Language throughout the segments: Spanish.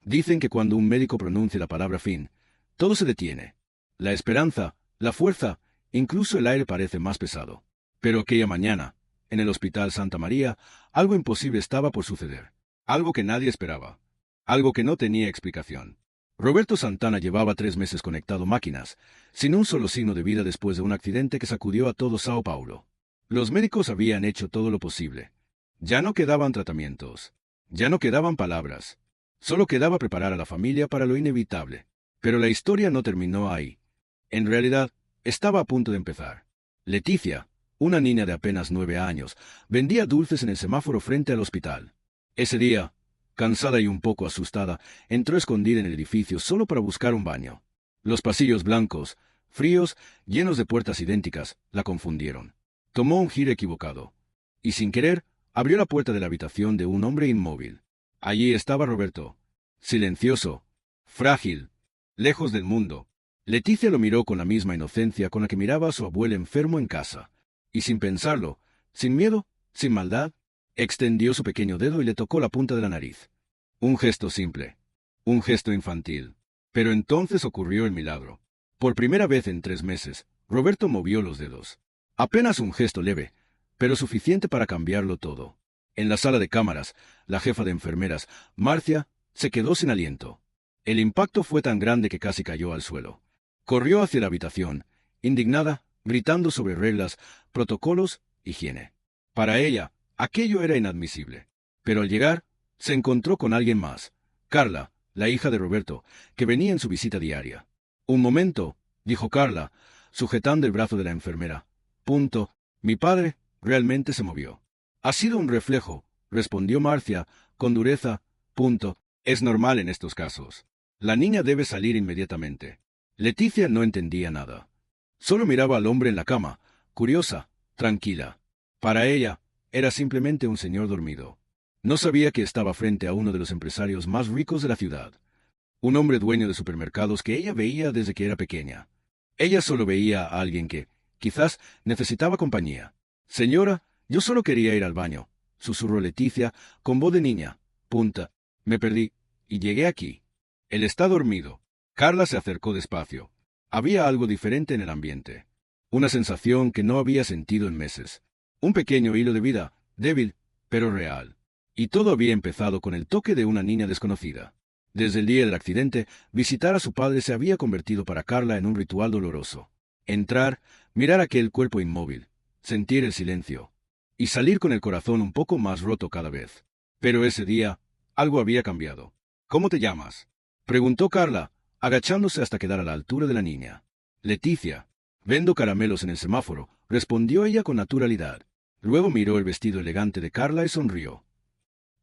Dicen que cuando un médico pronuncia la palabra fin, todo se detiene. La esperanza, la fuerza, incluso el aire parece más pesado. Pero aquella mañana, en el Hospital Santa María, algo imposible estaba por suceder. Algo que nadie esperaba. Algo que no tenía explicación. Roberto Santana llevaba 3 meses conectado máquinas, sin un solo signo de vida después de un accidente que sacudió a todo Sao Paulo. Los médicos habían hecho todo lo posible. Ya no quedaban tratamientos. Ya no quedaban palabras. Solo quedaba preparar a la familia para lo inevitable. Pero la historia no terminó ahí. En realidad, estaba a punto de empezar. Leticia, una niña de apenas 9 años, vendía dulces en el semáforo frente al hospital. Ese día, cansada y un poco asustada, entró escondida en el edificio solo para buscar un baño. Los pasillos blancos, fríos, llenos de puertas idénticas, la confundieron. Tomó un giro equivocado. Y sin querer, abrió la puerta de la habitación de un hombre inmóvil. Allí estaba Roberto. Silencioso, frágil, lejos del mundo. Leticia lo miró con la misma inocencia con la que miraba a su abuelo enfermo en casa. Y sin pensarlo, sin miedo, sin maldad, extendió su pequeño dedo y le tocó la punta de la nariz. Un gesto simple. Un gesto infantil. Pero entonces ocurrió el milagro. Por primera vez en 3 meses, Roberto movió los dedos. Apenas un gesto leve, pero suficiente para cambiarlo todo. En la sala de cámaras, la jefa de enfermeras, Marcia, se quedó sin aliento. El impacto fue tan grande que casi cayó al suelo. Corrió hacia la habitación, indignada, gritando sobre reglas, protocolos, higiene. Para ella, aquello era inadmisible. Pero al llegar, se encontró con alguien más, Carla, la hija de Roberto, que venía en su visita diaria. Un momento, dijo Carla, sujetando el brazo de la enfermera. Mi padre realmente se movió. Ha sido un reflejo, respondió Marcia, con dureza. Es normal en estos casos. La niña debe salir inmediatamente. Leticia no entendía nada. Solo miraba al hombre en la cama, curiosa, tranquila. Para ella, era simplemente un señor dormido. No sabía que estaba frente a uno de los empresarios más ricos de la ciudad. Un hombre dueño de supermercados que ella veía desde que era pequeña. Ella solo veía a alguien que, quizás, necesitaba compañía. Señora, yo solo quería ir al baño, susurró Leticia, con voz de niña. Me perdí, y llegué aquí. Él está dormido. Carla se acercó despacio. Había algo diferente en el ambiente. Una sensación que no había sentido en meses. Un pequeño hilo de vida, débil, pero real. Y todo había empezado con el toque de una niña desconocida. Desde el día del accidente, visitar a su padre se había convertido para Carla en un ritual doloroso. Entrar, mirar aquel cuerpo inmóvil, sentir el silencio, y salir con el corazón un poco más roto cada vez. Pero ese día, algo había cambiado. ¿Cómo te llamas?, preguntó Carla, agachándose hasta quedar a la altura de la niña. Leticia. Vendo caramelos en el semáforo, respondió ella con naturalidad. Luego miró el vestido elegante de Carla y sonrió.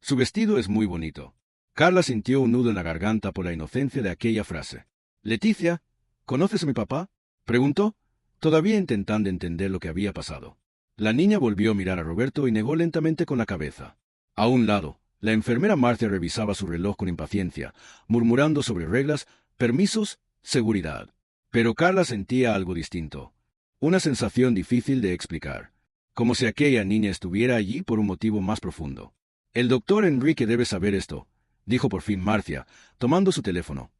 Su vestido es muy bonito. Carla sintió un nudo en la garganta por la inocencia de aquella frase. Leticia, ¿conoces a mi papá?, preguntó, todavía intentando entender lo que había pasado. La niña volvió a mirar a Roberto y negó lentamente con la cabeza. A un lado, la enfermera Marcia revisaba su reloj con impaciencia, murmurando sobre reglas, permisos, seguridad. Pero Carla sentía algo distinto. Una sensación difícil de explicar. Como si aquella niña estuviera allí por un motivo más profundo. El doctor Enrique debe saber esto, dijo por fin Marcia, tomando su teléfono.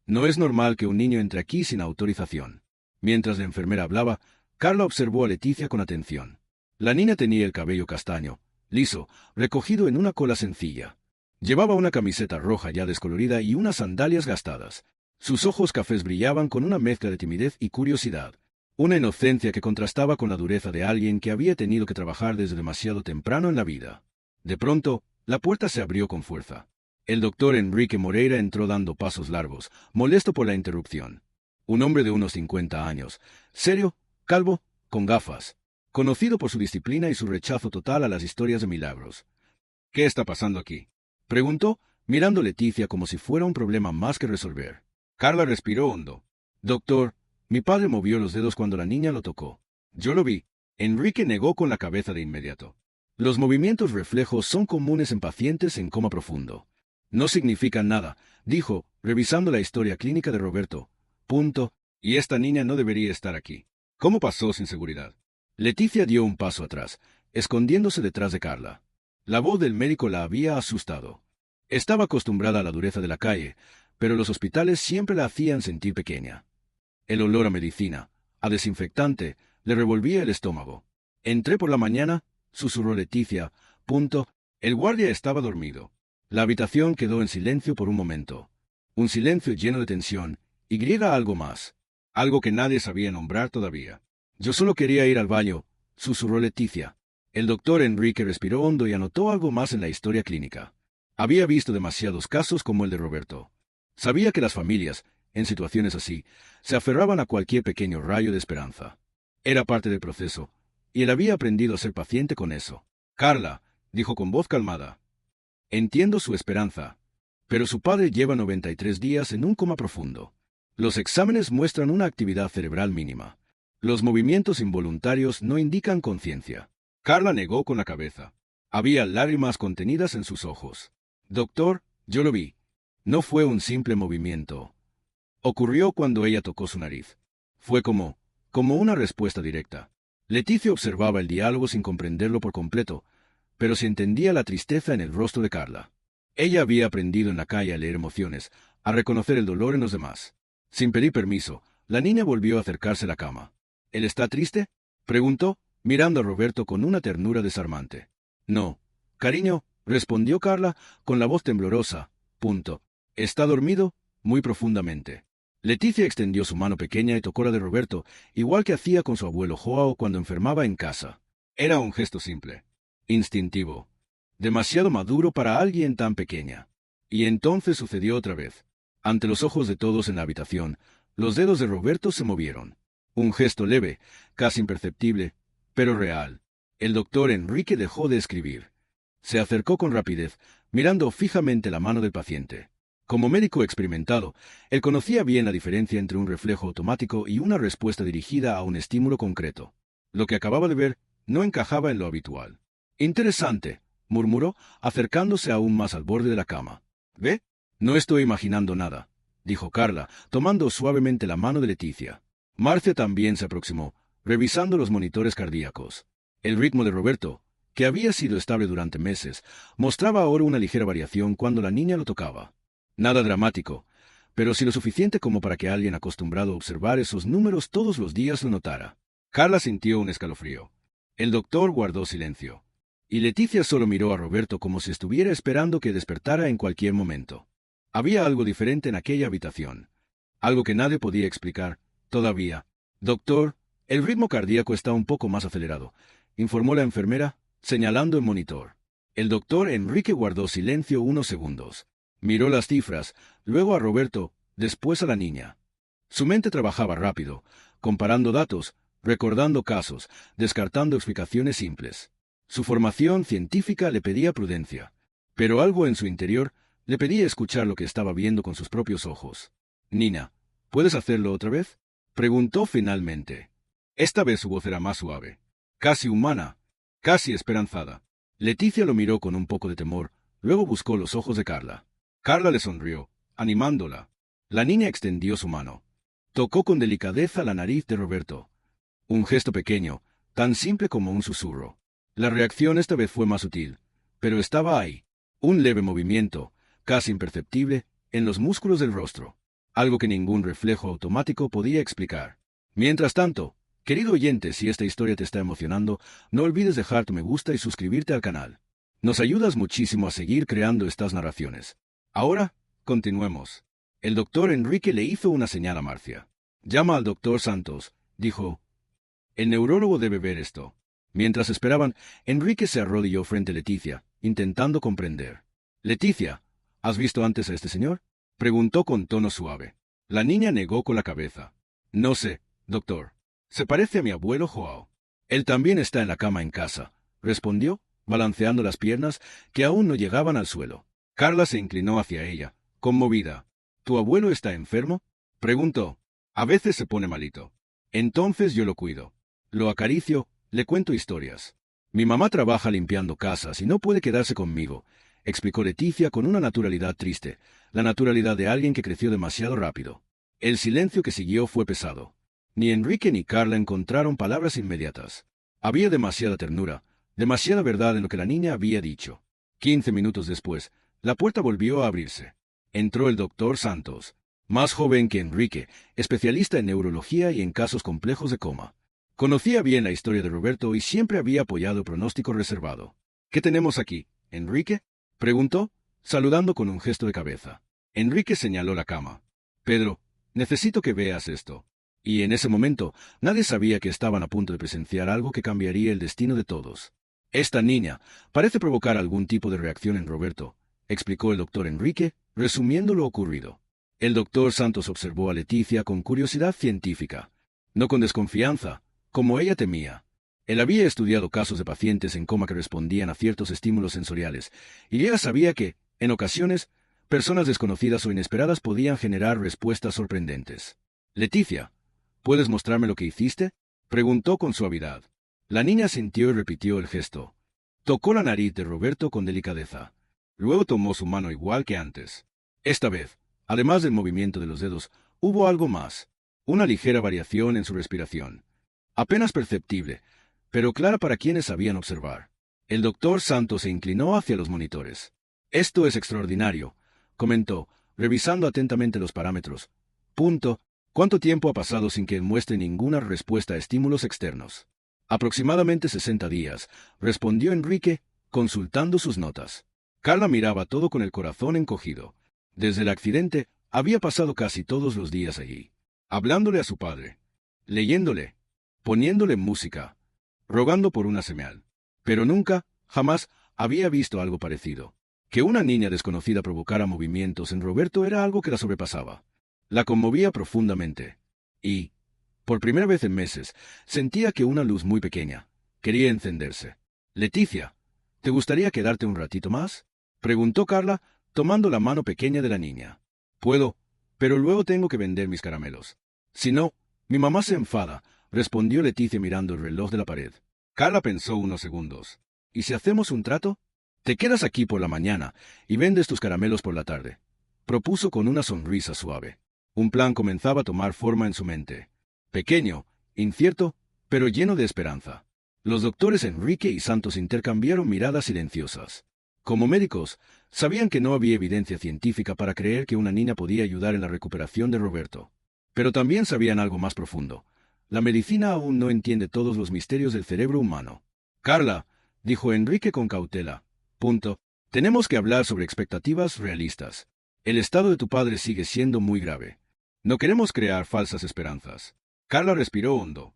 No es normal que un niño entre aquí sin autorización. Mientras la enfermera hablaba, Carla observó a Leticia con atención. La niña tenía el cabello castaño, liso, recogido en una cola sencilla. Llevaba una camiseta roja ya descolorida y unas sandalias gastadas. Sus ojos cafés brillaban con una mezcla de timidez y curiosidad. Una inocencia que contrastaba con la dureza de alguien que había tenido que trabajar desde demasiado temprano en la vida. De pronto, la puerta se abrió con fuerza. El doctor Enrique Moreira entró dando pasos largos, molesto por la interrupción. Un hombre de unos 50 años, serio, calvo, con gafas, conocido por su disciplina y su rechazo total a las historias de milagros. ¿Qué está pasando aquí?, preguntó, mirando a Leticia como si fuera un problema más que resolver. Carla respiró hondo. Doctor, mi padre movió los dedos cuando la niña lo tocó. Yo lo vi. Enrique negó con la cabeza de inmediato. Los movimientos reflejos son comunes en pacientes en coma profundo. No significan nada, dijo, revisando la historia clínica de Roberto. Y esta niña no debería estar aquí. ¿Cómo pasó sin seguridad? Leticia dio un paso atrás, escondiéndose detrás de Carla. La voz del médico la había asustado. Estaba acostumbrada a la dureza de la calle, pero los hospitales siempre la hacían sentir pequeña. El olor a medicina, a desinfectante, le revolvía el estómago. Entré por la mañana, susurró Leticia. El guardia estaba dormido. La habitación quedó en silencio por un momento. Un silencio lleno de tensión, y griega algo más. Algo que nadie sabía nombrar todavía. Yo solo quería ir al baño, susurró Leticia. El doctor Enrique respiró hondo y anotó algo más en la historia clínica. Había visto demasiados casos como el de Roberto. Sabía que las familias, en situaciones así, se aferraban a cualquier pequeño rayo de esperanza. Era parte del proceso, y él había aprendido a ser paciente con eso. Carla, dijo con voz calmada. Entiendo su esperanza. Pero su padre lleva 93 días en un coma profundo. Los exámenes muestran una actividad cerebral mínima. Los movimientos involuntarios no indican conciencia. Carla negó con la cabeza. Había lágrimas contenidas en sus ojos. Doctor, yo lo vi. No fue un simple movimiento. Ocurrió cuando ella tocó su nariz. Fue como una respuesta directa. Leticia observaba el diálogo sin comprenderlo por completo, pero se entendía la tristeza en el rostro de Carla. Ella había aprendido en la calle a leer emociones, a reconocer el dolor en los demás. Sin pedir permiso, la niña volvió a acercarse a la cama. ¿Él está triste?, preguntó, mirando a Roberto con una ternura desarmante. No, cariño, respondió Carla, con la voz temblorosa. Está dormido, muy profundamente. Leticia extendió su mano pequeña y tocó la de Roberto, igual que hacía con su abuelo Joao cuando enfermaba en casa. Era un gesto simple, instintivo, demasiado maduro para alguien tan pequeña. Y entonces sucedió otra vez. Ante los ojos de todos en la habitación, los dedos de Roberto se movieron. Un gesto leve, casi imperceptible, pero real. El doctor Enrique dejó de escribir. Se acercó con rapidez, mirando fijamente la mano del paciente. Como médico experimentado, él conocía bien la diferencia entre un reflejo automático y una respuesta dirigida a un estímulo concreto. Lo que acababa de ver no encajaba en lo habitual. Interesante, murmuró, acercándose aún más al borde de la cama. ¿Ve? No estoy imaginando nada, dijo Carla, tomando suavemente la mano de Leticia. Marcia también se aproximó, revisando los monitores cardíacos. El ritmo de Roberto, que había sido estable durante meses, mostraba ahora una ligera variación cuando la niña lo tocaba. Nada dramático, pero sí lo suficiente como para que alguien acostumbrado a observar esos números todos los días lo notara. Carla sintió un escalofrío. El doctor guardó silencio. Y Leticia solo miró a Roberto como si estuviera esperando que despertara en cualquier momento. Había algo diferente en aquella habitación. Algo que nadie podía explicar, todavía. Doctor, el ritmo cardíaco está un poco más acelerado, informó la enfermera, señalando el monitor. El doctor Enrique guardó silencio unos segundos. Miró las cifras, luego a Roberto, después a la niña. Su mente trabajaba rápido, comparando datos, recordando casos, descartando explicaciones simples. Su formación científica le pedía prudencia, pero algo en su interior le pedía escuchar lo que estaba viendo con sus propios ojos. «Nina, ¿puedes hacerlo otra vez?», preguntó finalmente. Esta vez su voz era más suave, casi humana, casi esperanzada. Leticia lo miró con un poco de temor, luego buscó los ojos de Carla. Carla le sonrió, animándola. La niña extendió su mano. Tocó con delicadeza la nariz de Roberto. Un gesto pequeño, tan simple como un susurro. La reacción esta vez fue más sutil, pero estaba ahí. Un leve movimiento, casi imperceptible, en los músculos del rostro. Algo que ningún reflejo automático podía explicar. Mientras tanto, querido oyente, si esta historia te está emocionando, no olvides dejar tu me gusta y suscribirte al canal. Nos ayudas muchísimo a seguir creando estas narraciones. Ahora, continuemos. El doctor Enrique le hizo una señal a Marcia. «Llama al doctor Santos», dijo. «El neurólogo debe ver esto». Mientras esperaban, Enrique se arrodilló frente a Leticia, intentando comprender. «Leticia, ¿has visto antes a este señor?», preguntó con tono suave. La niña negó con la cabeza. «No sé, doctor. Se parece a mi abuelo Joao. Él también está en la cama en casa», respondió, balanceando las piernas que aún no llegaban al suelo. Carla se inclinó hacia ella, conmovida. «¿Tu abuelo está enfermo?», preguntó. «A veces se pone malito. Entonces yo lo cuido. Lo acaricio, le cuento historias. Mi mamá trabaja limpiando casas y no puede quedarse conmigo», explicó Leticia con una naturalidad triste, la naturalidad de alguien que creció demasiado rápido. El silencio que siguió fue pesado. Ni Enrique ni Carla encontraron palabras inmediatas. Había demasiada ternura, demasiada verdad en lo que la niña había dicho. 15 minutos después, La puerta volvió a abrirse. Entró el doctor Santos, más joven que Enrique, especialista en neurología y en casos complejos de coma. Conocía bien la historia de Roberto y siempre había apoyado el pronóstico reservado. ¿Qué tenemos aquí, Enrique?, preguntó, saludando con un gesto de cabeza. Enrique señaló la cama. Pedro, necesito que veas esto. Y en ese momento, nadie sabía que estaban a punto de presenciar algo que cambiaría el destino de todos. Esta niña parece provocar algún tipo de reacción en Roberto, explicó el doctor Enrique, resumiendo lo ocurrido. El doctor Santos observó a Leticia con curiosidad científica, no con desconfianza, como ella temía. Él había estudiado casos de pacientes en coma que respondían a ciertos estímulos sensoriales, y ella sabía que, en ocasiones, personas desconocidas o inesperadas podían generar respuestas sorprendentes. Leticia, ¿puedes mostrarme lo que hiciste?, preguntó con suavidad. La niña sintió y repitió el gesto. Tocó la nariz de Roberto con delicadeza. Luego tomó su mano igual que antes. Esta vez, además del movimiento de los dedos, hubo algo más. Una ligera variación en su respiración. Apenas perceptible, pero clara para quienes sabían observar. El doctor Santos se inclinó hacia los monitores. Esto es extraordinario, comentó, revisando atentamente los parámetros. ¿Cuánto tiempo ha pasado sin que muestre ninguna respuesta a estímulos externos? Aproximadamente 60 días, respondió Enrique, consultando sus notas. Carla miraba todo con el corazón encogido. Desde el accidente, había pasado casi todos los días allí, hablándole a su padre, leyéndole, poniéndole música, rogando por una señal. Pero nunca, jamás, había visto algo parecido. Que una niña desconocida provocara movimientos en Roberto era algo que la sobrepasaba. La conmovía profundamente. Y, por primera vez en meses, sentía que una luz muy pequeña quería encenderse. Leticia, ¿te gustaría quedarte un ratito más?, preguntó Carla, tomando la mano pequeña de la niña. Puedo, pero luego tengo que vender mis caramelos. Si no, mi mamá se enfada, respondió Leticia mirando el reloj de la pared. Carla pensó unos segundos. ¿Y si hacemos un trato? Te quedas aquí por la mañana y vendes tus caramelos por la tarde, propuso con una sonrisa suave. Un plan comenzaba a tomar forma en su mente. Pequeño, incierto, pero lleno de esperanza. Los doctores Enrique y Santos intercambiaron miradas silenciosas. Como médicos, sabían que no había evidencia científica para creer que una niña podía ayudar en la recuperación de Roberto. Pero también sabían algo más profundo. La medicina aún no entiende todos los misterios del cerebro humano. Carla, dijo Enrique con cautela. Tenemos que hablar sobre expectativas realistas. El estado de tu padre sigue siendo muy grave. No queremos crear falsas esperanzas. Carla respiró hondo.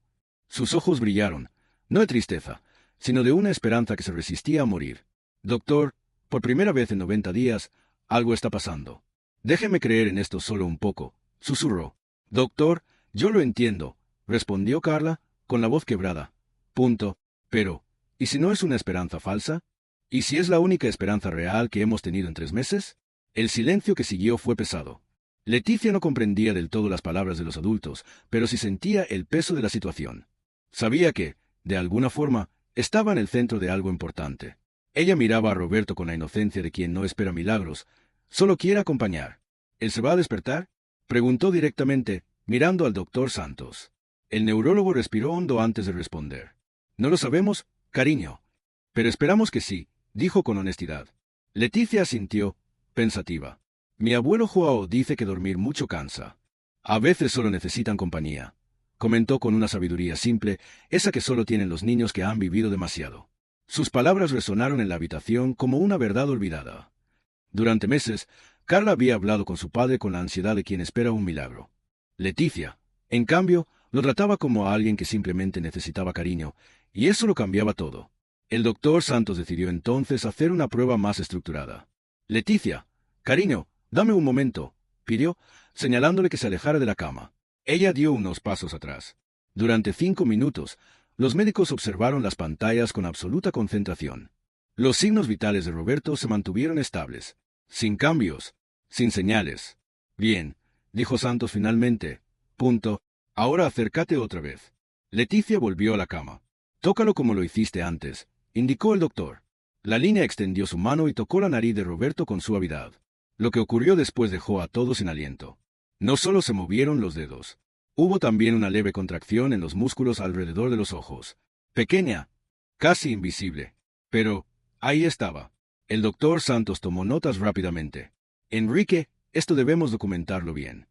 Sus ojos brillaron, no de tristeza, sino de una esperanza que se resistía a morir. Doctor, por primera vez en 90 días, algo está pasando. Déjeme creer en esto solo un poco, susurró. Doctor, yo lo entiendo, respondió Carla, con la voz quebrada. Pero, ¿y si no es una esperanza falsa? ¿Y si es la única esperanza real que hemos tenido en 3 meses? El silencio que siguió fue pesado. Leticia no comprendía del todo las palabras de los adultos, pero sí sentía el peso de la situación. Sabía que, de alguna forma, estaba en el centro de algo importante. Ella miraba a Roberto con la inocencia de quien no espera milagros, solo quiere acompañar. ¿Él se va a despertar?, preguntó directamente, mirando al doctor Santos. El neurólogo respiró hondo antes de responder. No lo sabemos, cariño. Pero esperamos que sí, dijo con honestidad. Leticia asintió, pensativa. Mi abuelo Joao dice que dormir mucho cansa. A veces solo necesitan compañía, comentó con una sabiduría simple, esa que solo tienen los niños que han vivido demasiado. Sus palabras resonaron en la habitación como una verdad olvidada. Durante meses, Carla había hablado con su padre con la ansiedad de quien espera un milagro. Leticia, en cambio, lo trataba como a alguien que simplemente necesitaba cariño, y eso lo cambiaba todo. El doctor Santos decidió entonces hacer una prueba más estructurada. Leticia, cariño, dame un momento, pidió, señalándole que se alejara de la cama. Ella dio unos pasos atrás. Durante 5 minutos, los médicos observaron las pantallas con absoluta concentración. Los signos vitales de Roberto se mantuvieron estables, sin cambios, sin señales. Bien, dijo Santos finalmente. Ahora acércate otra vez. Leticia volvió a la cama. Tócalo como lo hiciste antes, indicó el doctor. La línea extendió su mano y tocó la nariz de Roberto con suavidad. Lo que ocurrió después dejó a todos sin aliento. No solo se movieron los dedos. Hubo también una leve contracción en los músculos alrededor de los ojos. Pequeña, casi invisible. Pero, ahí estaba. El doctor Santos tomó notas rápidamente. Enrique, esto debemos documentarlo bien.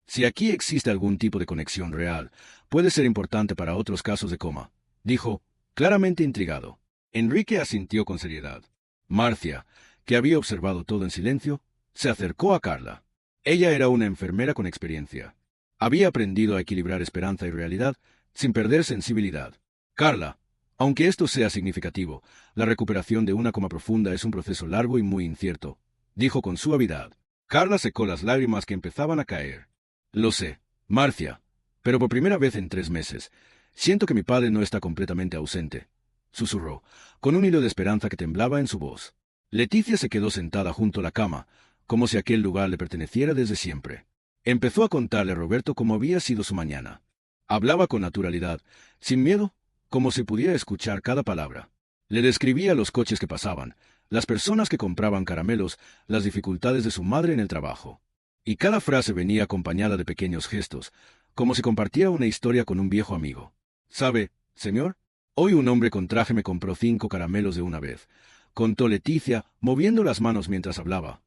Si aquí existe algún tipo de conexión real, puede ser importante para otros casos de coma, dijo, claramente intrigado. Enrique asintió con seriedad. Marcia, que había observado todo en silencio, se acercó a Carla. Ella era una enfermera con experiencia. Había aprendido a equilibrar esperanza y realidad sin perder sensibilidad. Carla, aunque esto sea significativo, la recuperación de una coma profunda es un proceso largo y muy incierto, dijo con suavidad. Carla secó las lágrimas que empezaban a caer. Lo sé, Marcia, pero por primera vez en 3 meses, siento que mi padre no está completamente ausente, susurró, con un hilo de esperanza que temblaba en su voz. Leticia se quedó sentada junto a la cama, como si aquel lugar le perteneciera desde siempre. Empezó a contarle a Roberto cómo había sido su mañana. Hablaba con naturalidad, sin miedo, como si pudiera escuchar cada palabra. Le describía los coches que pasaban, las personas que compraban caramelos, las dificultades de su madre en el trabajo. Y cada frase venía acompañada de pequeños gestos, como si compartiera una historia con un viejo amigo. ¿Sabe, señor? Hoy un hombre con traje me compró 5 caramelos de una vez, contó Leticia, moviendo las manos mientras hablaba.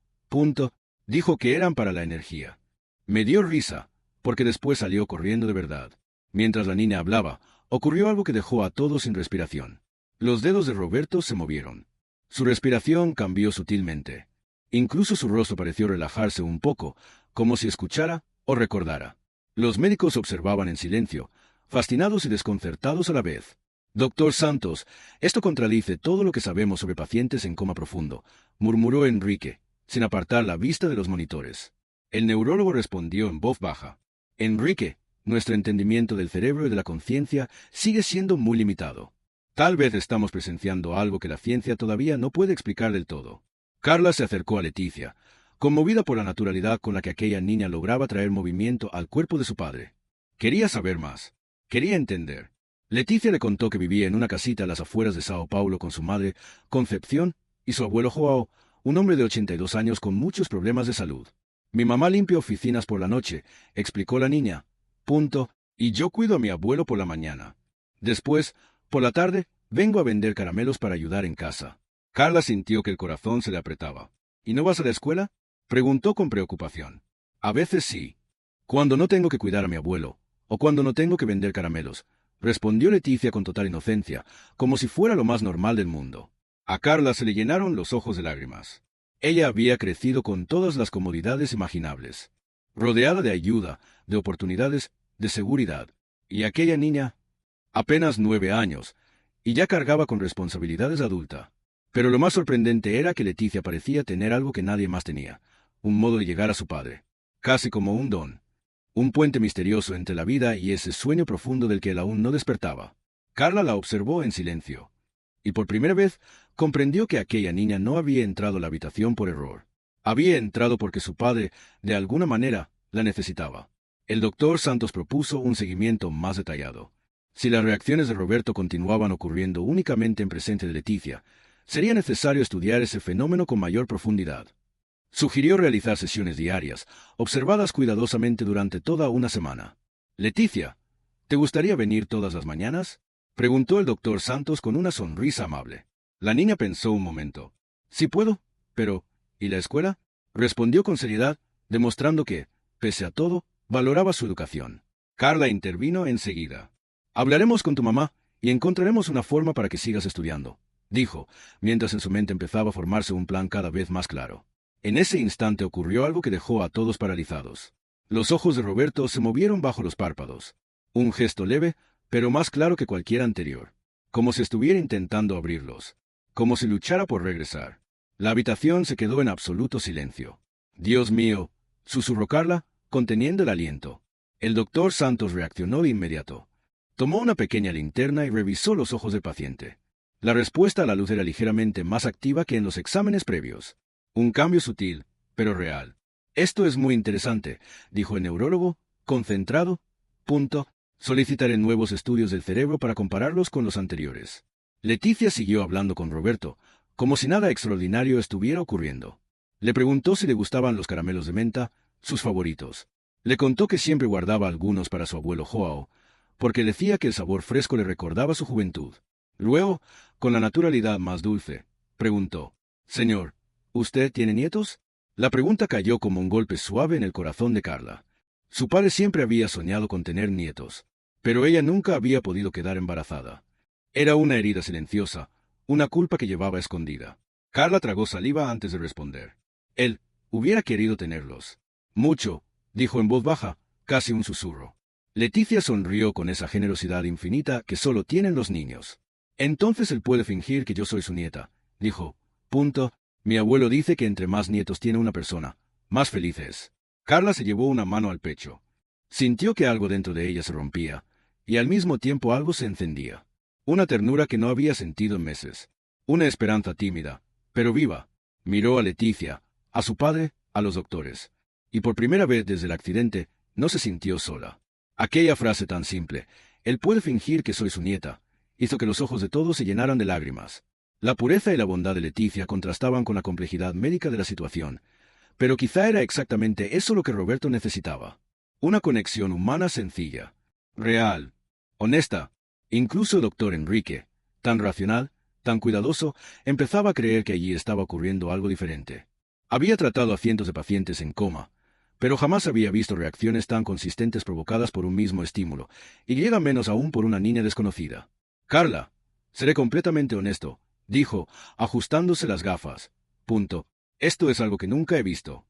Dijo que eran para la energía. Me dio risa, porque después salió corriendo de verdad. Mientras la niña hablaba, ocurrió algo que dejó a todos sin respiración. Los dedos de Roberto se movieron. Su respiración cambió sutilmente. Incluso su rostro pareció relajarse un poco, como si escuchara o recordara. Los médicos observaban en silencio, fascinados y desconcertados a la vez. Doctor Santos, esto contradice todo lo que sabemos sobre pacientes en coma profundo, murmuró Enrique, sin apartar la vista de los monitores. El neurólogo respondió en voz baja. Enrique, nuestro entendimiento del cerebro y de la conciencia sigue siendo muy limitado. Tal vez estamos presenciando algo que la ciencia todavía no puede explicar del todo. Carla se acercó a Leticia, conmovida por la naturalidad con la que aquella niña lograba traer movimiento al cuerpo de su padre. Quería saber más. Quería entender. Leticia le contó que vivía en una casita a las afueras de Sao Paulo con su madre, Concepción, y su abuelo Joao, un hombre de 82 años con muchos problemas de salud. Mi mamá limpia oficinas por la noche, explicó la niña. Y yo cuido a mi abuelo por la mañana. Después, por la tarde, vengo a vender caramelos para ayudar en casa. Carla sintió que el corazón se le apretaba. ¿Y no vas a la escuela? Preguntó con preocupación. A veces sí. Cuando no tengo que cuidar a mi abuelo, o cuando no tengo que vender caramelos, respondió Leticia con total inocencia, como si fuera lo más normal del mundo. A Carla se le llenaron los ojos de lágrimas. Ella había crecido con todas las comodidades imaginables, rodeada de ayuda, de oportunidades, de seguridad. Y aquella niña, apenas 9 años, y ya cargaba con responsabilidades adulta. Pero lo más sorprendente era que Leticia parecía tener algo que nadie más tenía, un modo de llegar a su padre, casi como un don. Un puente misterioso entre la vida y ese sueño profundo del que él aún no despertaba. Carla la observó en silencio. Y por primera vez comprendió que aquella niña no había entrado a la habitación por error. Había entrado porque su padre, de alguna manera, la necesitaba. El doctor Santos propuso un seguimiento más detallado. Si las reacciones de Roberto continuaban ocurriendo únicamente en presencia de Leticia, sería necesario estudiar ese fenómeno con mayor profundidad. Sugirió realizar sesiones diarias, observadas cuidadosamente durante toda una semana. Leticia, ¿te gustaría venir todas las mañanas? Preguntó el doctor Santos con una sonrisa amable. La niña pensó un momento. Sí puedo, pero ¿y la escuela? Respondió con seriedad, demostrando que, pese a todo, valoraba su educación. Carla intervino enseguida. Hablaremos con tu mamá y encontraremos una forma para que sigas estudiando, dijo, mientras en su mente empezaba a formarse un plan cada vez más claro. En ese instante ocurrió algo que dejó a todos paralizados. Los ojos de Roberto se movieron bajo los párpados. Un gesto leve, pero más claro que cualquier anterior. Como si estuviera intentando abrirlos. Como si luchara por regresar. La habitación se quedó en absoluto silencio. Dios mío, susurró Carla, conteniendo el aliento. El doctor Santos reaccionó de inmediato. Tomó una pequeña linterna y revisó los ojos del paciente. La respuesta a la luz era ligeramente más activa que en los exámenes previos. Un cambio sutil, pero real. Esto es muy interesante, dijo el neurólogo, concentrado. Solicitaré nuevos estudios del cerebro para compararlos con los anteriores. Leticia siguió hablando con Roberto, como si nada extraordinario estuviera ocurriendo. Le preguntó si le gustaban los caramelos de menta, sus favoritos. Le contó que siempre guardaba algunos para su abuelo Joao, porque decía que el sabor fresco le recordaba su juventud. Luego, con la naturalidad más dulce, preguntó, Señor, ¿usted tiene nietos? La pregunta cayó como un golpe suave en el corazón de Carla. Su padre siempre había soñado con tener nietos, pero ella nunca había podido quedar embarazada. Era una herida silenciosa, una culpa que llevaba escondida. Carla tragó saliva antes de responder. Él hubiera querido tenerlos. Mucho, dijo en voz baja, casi un susurro. Leticia sonrió con esa generosidad infinita que solo tienen los niños. Entonces él puede fingir que yo soy su nieta, dijo. Punto. Mi abuelo dice que entre más nietos tiene una persona, más feliz es. Carla se llevó una mano al pecho. Sintió que algo dentro de ella se rompía, y al mismo tiempo algo se encendía. Una ternura que no había sentido en meses. Una esperanza tímida, pero viva. Miró a Leticia, a su padre, a los doctores. Y por primera vez desde el accidente, no se sintió sola. Aquella frase tan simple, él puede fingir que soy su nieta, hizo que los ojos de todos se llenaran de lágrimas. La pureza y la bondad de Leticia contrastaban con la complejidad médica de la situación, pero quizá era exactamente eso lo que Roberto necesitaba. Una conexión humana sencilla, real, honesta. Incluso el doctor Enrique, tan racional, tan cuidadoso, empezaba a creer que allí estaba ocurriendo algo diferente. Había tratado a cientos de pacientes en coma, pero jamás había visto reacciones tan consistentes provocadas por un mismo estímulo, y llega menos aún por una niña desconocida. Carla, seré completamente honesto, dijo, ajustándose las gafas. Punto. Esto es algo que nunca he visto.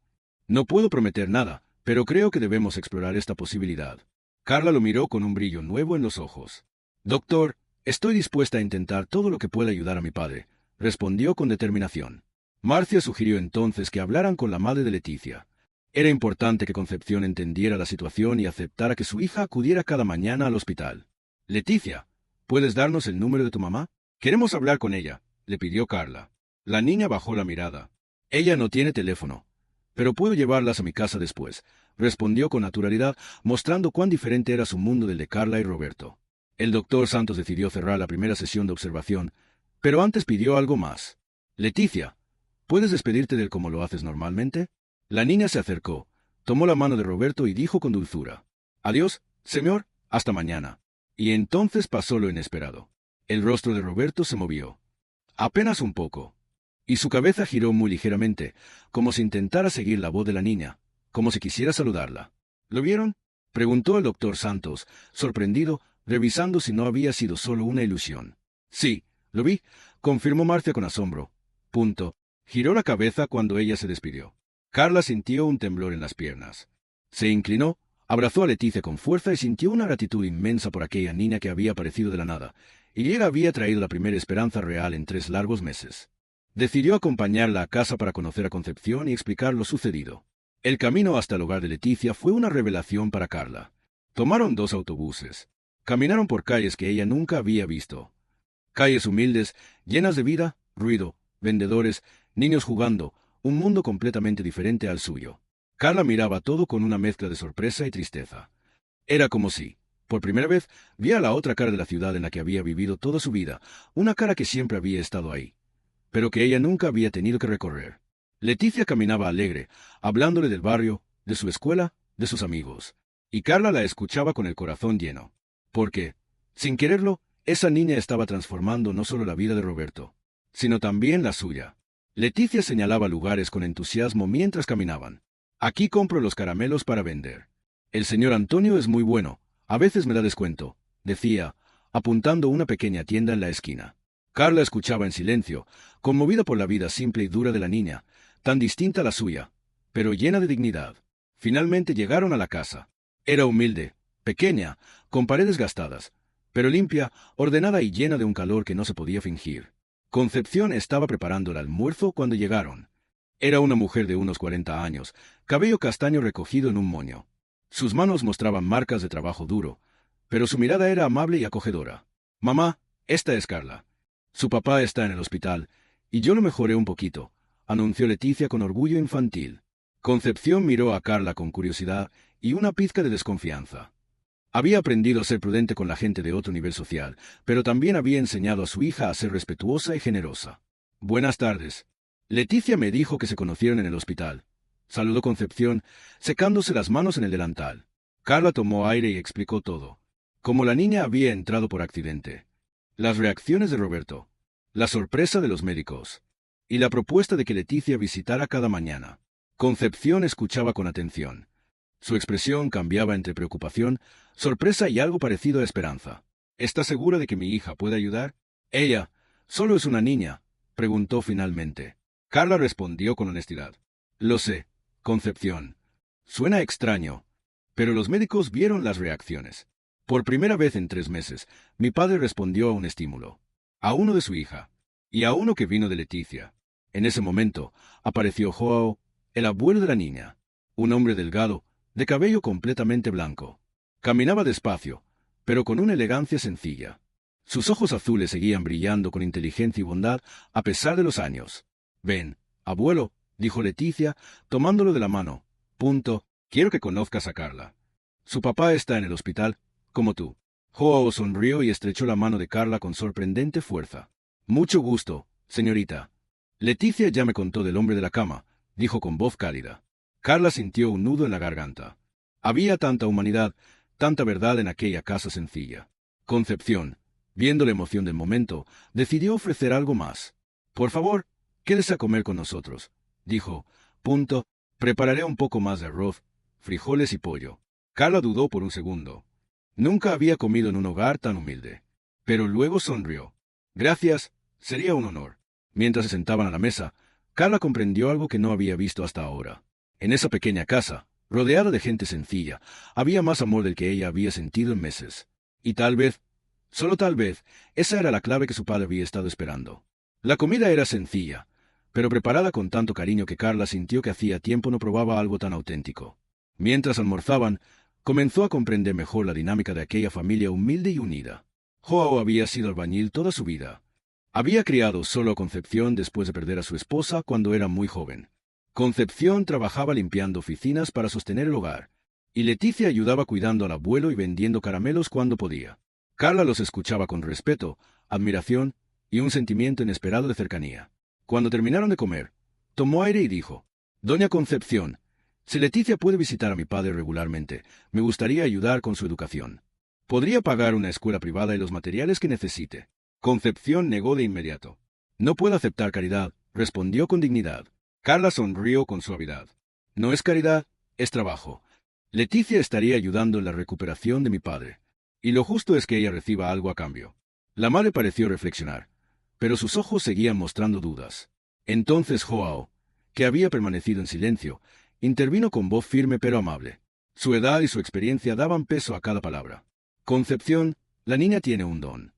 No puedo prometer nada, pero creo que debemos explorar esta posibilidad. Carla lo miró con un brillo nuevo en los ojos. Doctor, estoy dispuesta a intentar todo lo que pueda ayudar a mi padre, respondió con determinación. Marcia sugirió entonces que hablaran con la madre de Leticia. Era importante que Concepción entendiera la situación y aceptara que su hija acudiera cada mañana al hospital. Leticia, ¿puedes darnos el número de tu mamá? Queremos hablar con ella, le pidió Carla. La niña bajó la mirada. Ella no tiene teléfono, pero puedo llevarlas a mi casa después, respondió con naturalidad, mostrando cuán diferente era su mundo del de Carla y Roberto. El doctor Santos decidió cerrar la primera sesión de observación, pero antes pidió algo más. Leticia, ¿puedes despedirte de él como lo haces normalmente? La niña se acercó, tomó la mano de Roberto y dijo con dulzura. Adiós, señor, hasta mañana. Y entonces pasó lo inesperado. El rostro de Roberto se movió. Apenas un poco. Y su cabeza giró muy ligeramente, como si intentara seguir la voz de la niña, como si quisiera saludarla. ¿Lo vieron? Preguntó el doctor Santos, sorprendido, revisando si no había sido solo una ilusión. Sí, lo vi, confirmó Marcia con asombro. Punto. Giró la cabeza cuando ella se despidió. Carla sintió un temblor en las piernas. Se inclinó, abrazó a Leticia con fuerza y sintió una gratitud inmensa por aquella niña que había aparecido de la nada, y ella había traído la primera esperanza real en 3 largos meses. Decidió acompañarla a casa para conocer a Concepción y explicar lo sucedido. El camino hasta el hogar de Leticia fue una revelación para Carla. Tomaron 2 autobuses. Caminaron por calles que ella nunca había visto. Calles humildes, llenas de vida, ruido, vendedores, niños jugando, un mundo completamente diferente al suyo. Carla miraba todo con una mezcla de sorpresa y tristeza. Era como si, por primera vez, viera la otra cara de la ciudad en la que había vivido toda su vida, una cara que siempre había estado ahí, pero que ella nunca había tenido que recorrer. Leticia caminaba alegre, hablándole del barrio, de su escuela, de sus amigos. Y Carla la escuchaba con el corazón lleno. Porque, sin quererlo, esa niña estaba transformando no solo la vida de Roberto, sino también la suya. Leticia señalaba lugares con entusiasmo mientras caminaban. Aquí compro los caramelos para vender. El señor Antonio es muy bueno, a veces me da descuento, decía, apuntando una pequeña tienda en la esquina. Carla escuchaba en silencio, conmovida por la vida simple y dura de la niña, tan distinta a la suya, pero llena de dignidad. Finalmente llegaron a la casa. Era humilde, pequeña, con paredes gastadas, pero limpia, ordenada y llena de un calor que no se podía fingir. Concepción estaba preparando el almuerzo cuando llegaron. Era una mujer de unos 40 años, cabello castaño recogido en un moño. Sus manos mostraban marcas de trabajo duro, pero su mirada era amable y acogedora. Mamá, esta es Carla. Su papá está en el hospital, y yo lo mejoré un poquito, anunció Leticia con orgullo infantil. Concepción miró a Carla con curiosidad y una pizca de desconfianza. Había aprendido a ser prudente con la gente de otro nivel social, pero también había enseñado a su hija a ser respetuosa y generosa. Buenas tardes. Leticia me dijo que se conocieron en el hospital. Saludó Concepción, secándose las manos en el delantal. Carla tomó aire y explicó todo. Como la niña había entrado por accidente. Las reacciones de Roberto. La sorpresa de los médicos. y la propuesta de que Leticia visitara cada mañana. Concepción escuchaba con atención. Su expresión cambiaba entre preocupación, sorpresa y algo parecido a esperanza. ¿Está segura de que mi hija puede ayudar? Ella, solo es una niña, preguntó finalmente. Carla respondió con honestidad. Lo sé, Concepción. Suena extraño, pero los médicos vieron las reacciones. Por primera vez en 3 meses, mi padre respondió a un estímulo. A uno de su hija. Y a uno que vino de Leticia. En ese momento, apareció Joao, el abuelo de la niña. Un hombre delgado, de cabello completamente blanco. Caminaba despacio, pero con una elegancia sencilla. Sus ojos azules seguían brillando con inteligencia y bondad a pesar de los años. Ven, abuelo, dijo Leticia, tomándolo de la mano. Quiero que conozcas a Carla. Su papá está en el hospital, como tú. Joao sonrió y estrechó la mano de Carla con sorprendente fuerza. Mucho gusto, señorita. Leticia ya me contó del hombre de la cama, dijo con voz cálida. Carla sintió un nudo en la garganta. Había tanta humanidad, tanta verdad en aquella casa sencilla. Concepción, viendo la emoción del momento, decidió ofrecer algo más. Por favor, quédese a comer con nosotros, dijo. Prepararé un poco más de arroz, frijoles y pollo. Carla dudó por un segundo. Nunca había comido en un hogar tan humilde. Pero luego sonrió. Gracias, sería un honor. Mientras se sentaban a la mesa, Carla comprendió algo que no había visto hasta ahora. En esa pequeña casa, rodeada de gente sencilla, había más amor del que ella había sentido en meses. Y tal vez, solo tal vez, esa era la clave que su padre había estado esperando. La comida era sencilla, pero preparada con tanto cariño que Carla sintió que hacía tiempo no probaba algo tan auténtico. Mientras almorzaban, comenzó a comprender mejor la dinámica de aquella familia humilde y unida. Joao había sido albañil toda su vida. Había criado solo a Concepción después de perder a su esposa cuando era muy joven. Concepción trabajaba limpiando oficinas para sostener el hogar, y Leticia ayudaba cuidando al abuelo y vendiendo caramelos cuando podía. Carla los escuchaba con respeto, admiración y un sentimiento inesperado de cercanía. Cuando terminaron de comer, tomó aire y dijo, Doña Concepción, si Leticia puede visitar a mi padre regularmente, me gustaría ayudar con su educación. Podría pagar una escuela privada y los materiales que necesite. Concepción negó de inmediato. No puedo aceptar caridad, respondió con dignidad. Carla sonrió con suavidad. No es caridad, es trabajo. Leticia estaría ayudando en la recuperación de mi padre. Y lo justo es que ella reciba algo a cambio. La madre pareció reflexionar, pero sus ojos seguían mostrando dudas. Entonces Joao, que había permanecido en silencio, intervino con voz firme pero amable. Su edad y su experiencia daban peso a cada palabra. Concepción, la niña tiene un don.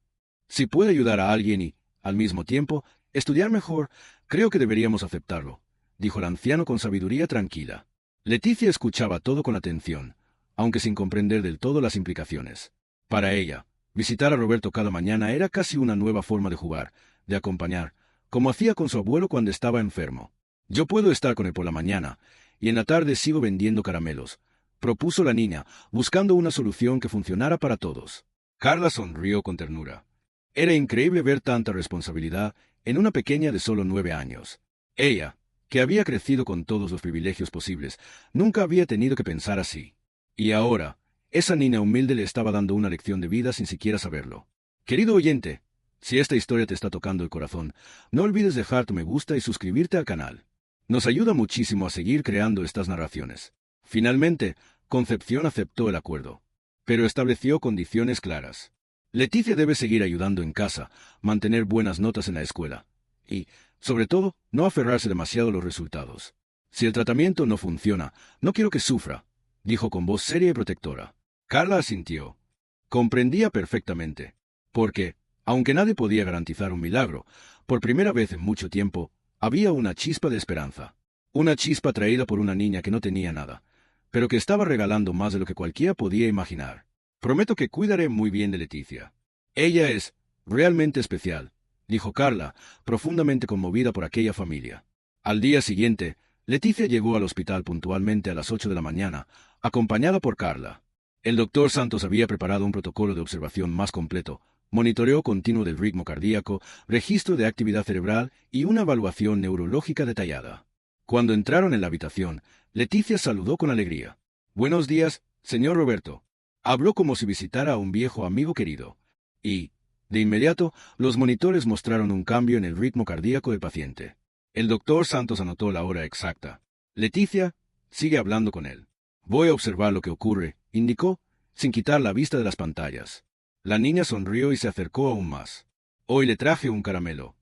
Si puede ayudar a alguien y, al mismo tiempo, estudiar mejor, creo que deberíamos aceptarlo, dijo el anciano con sabiduría tranquila. Leticia escuchaba todo con atención, aunque sin comprender del todo las implicaciones. Para ella, visitar a Roberto cada mañana era casi una nueva forma de jugar, de acompañar, como hacía con su abuelo cuando estaba enfermo. Yo puedo estar con él por la mañana, y en la tarde sigo vendiendo caramelos, propuso la niña, buscando una solución que funcionara para todos. Carla sonrió con ternura. Era increíble ver tanta responsabilidad en una pequeña de solo 9 años. Ella, que había crecido con todos los privilegios posibles, nunca había tenido que pensar así. Y ahora, esa niña humilde le estaba dando una lección de vida sin siquiera saberlo. Querido oyente, si esta historia te está tocando el corazón, no olvides dejar tu me gusta y suscribirte al canal. Nos ayuda muchísimo a seguir creando estas narraciones. Finalmente, Concepción aceptó el acuerdo, pero estableció condiciones claras. Leticia debe seguir ayudando en casa, mantener buenas notas en la escuela, y, sobre todo, no aferrarse demasiado a los resultados. Si el tratamiento no funciona, no quiero que sufra, dijo con voz seria y protectora. Carla asintió. Comprendía perfectamente, porque, aunque nadie podía garantizar un milagro, por primera vez en mucho tiempo, había una chispa de esperanza. Una chispa traída por una niña que no tenía nada, pero que estaba regalando más de lo que cualquiera podía imaginar. Prometo que cuidaré muy bien de Leticia. Ella es realmente especial, dijo Carla, profundamente conmovida por aquella familia. Al día siguiente, Leticia llegó al hospital puntualmente a las 8 de la mañana, acompañada por Carla. El doctor Santos había preparado un protocolo de observación más completo, monitoreo continuo del ritmo cardíaco, registro de actividad cerebral y una evaluación neurológica detallada. Cuando entraron en la habitación, Leticia saludó con alegría. Buenos días, señor Roberto. Habló como si visitara a un viejo amigo querido. Y, de inmediato, los monitores mostraron un cambio en el ritmo cardíaco del paciente. El doctor Santos anotó la hora exacta. Leticia, sigue hablando con él. Voy a observar lo que ocurre, indicó, sin quitar la vista de las pantallas. La niña sonrió y se acercó aún más. Hoy le traje un caramelo.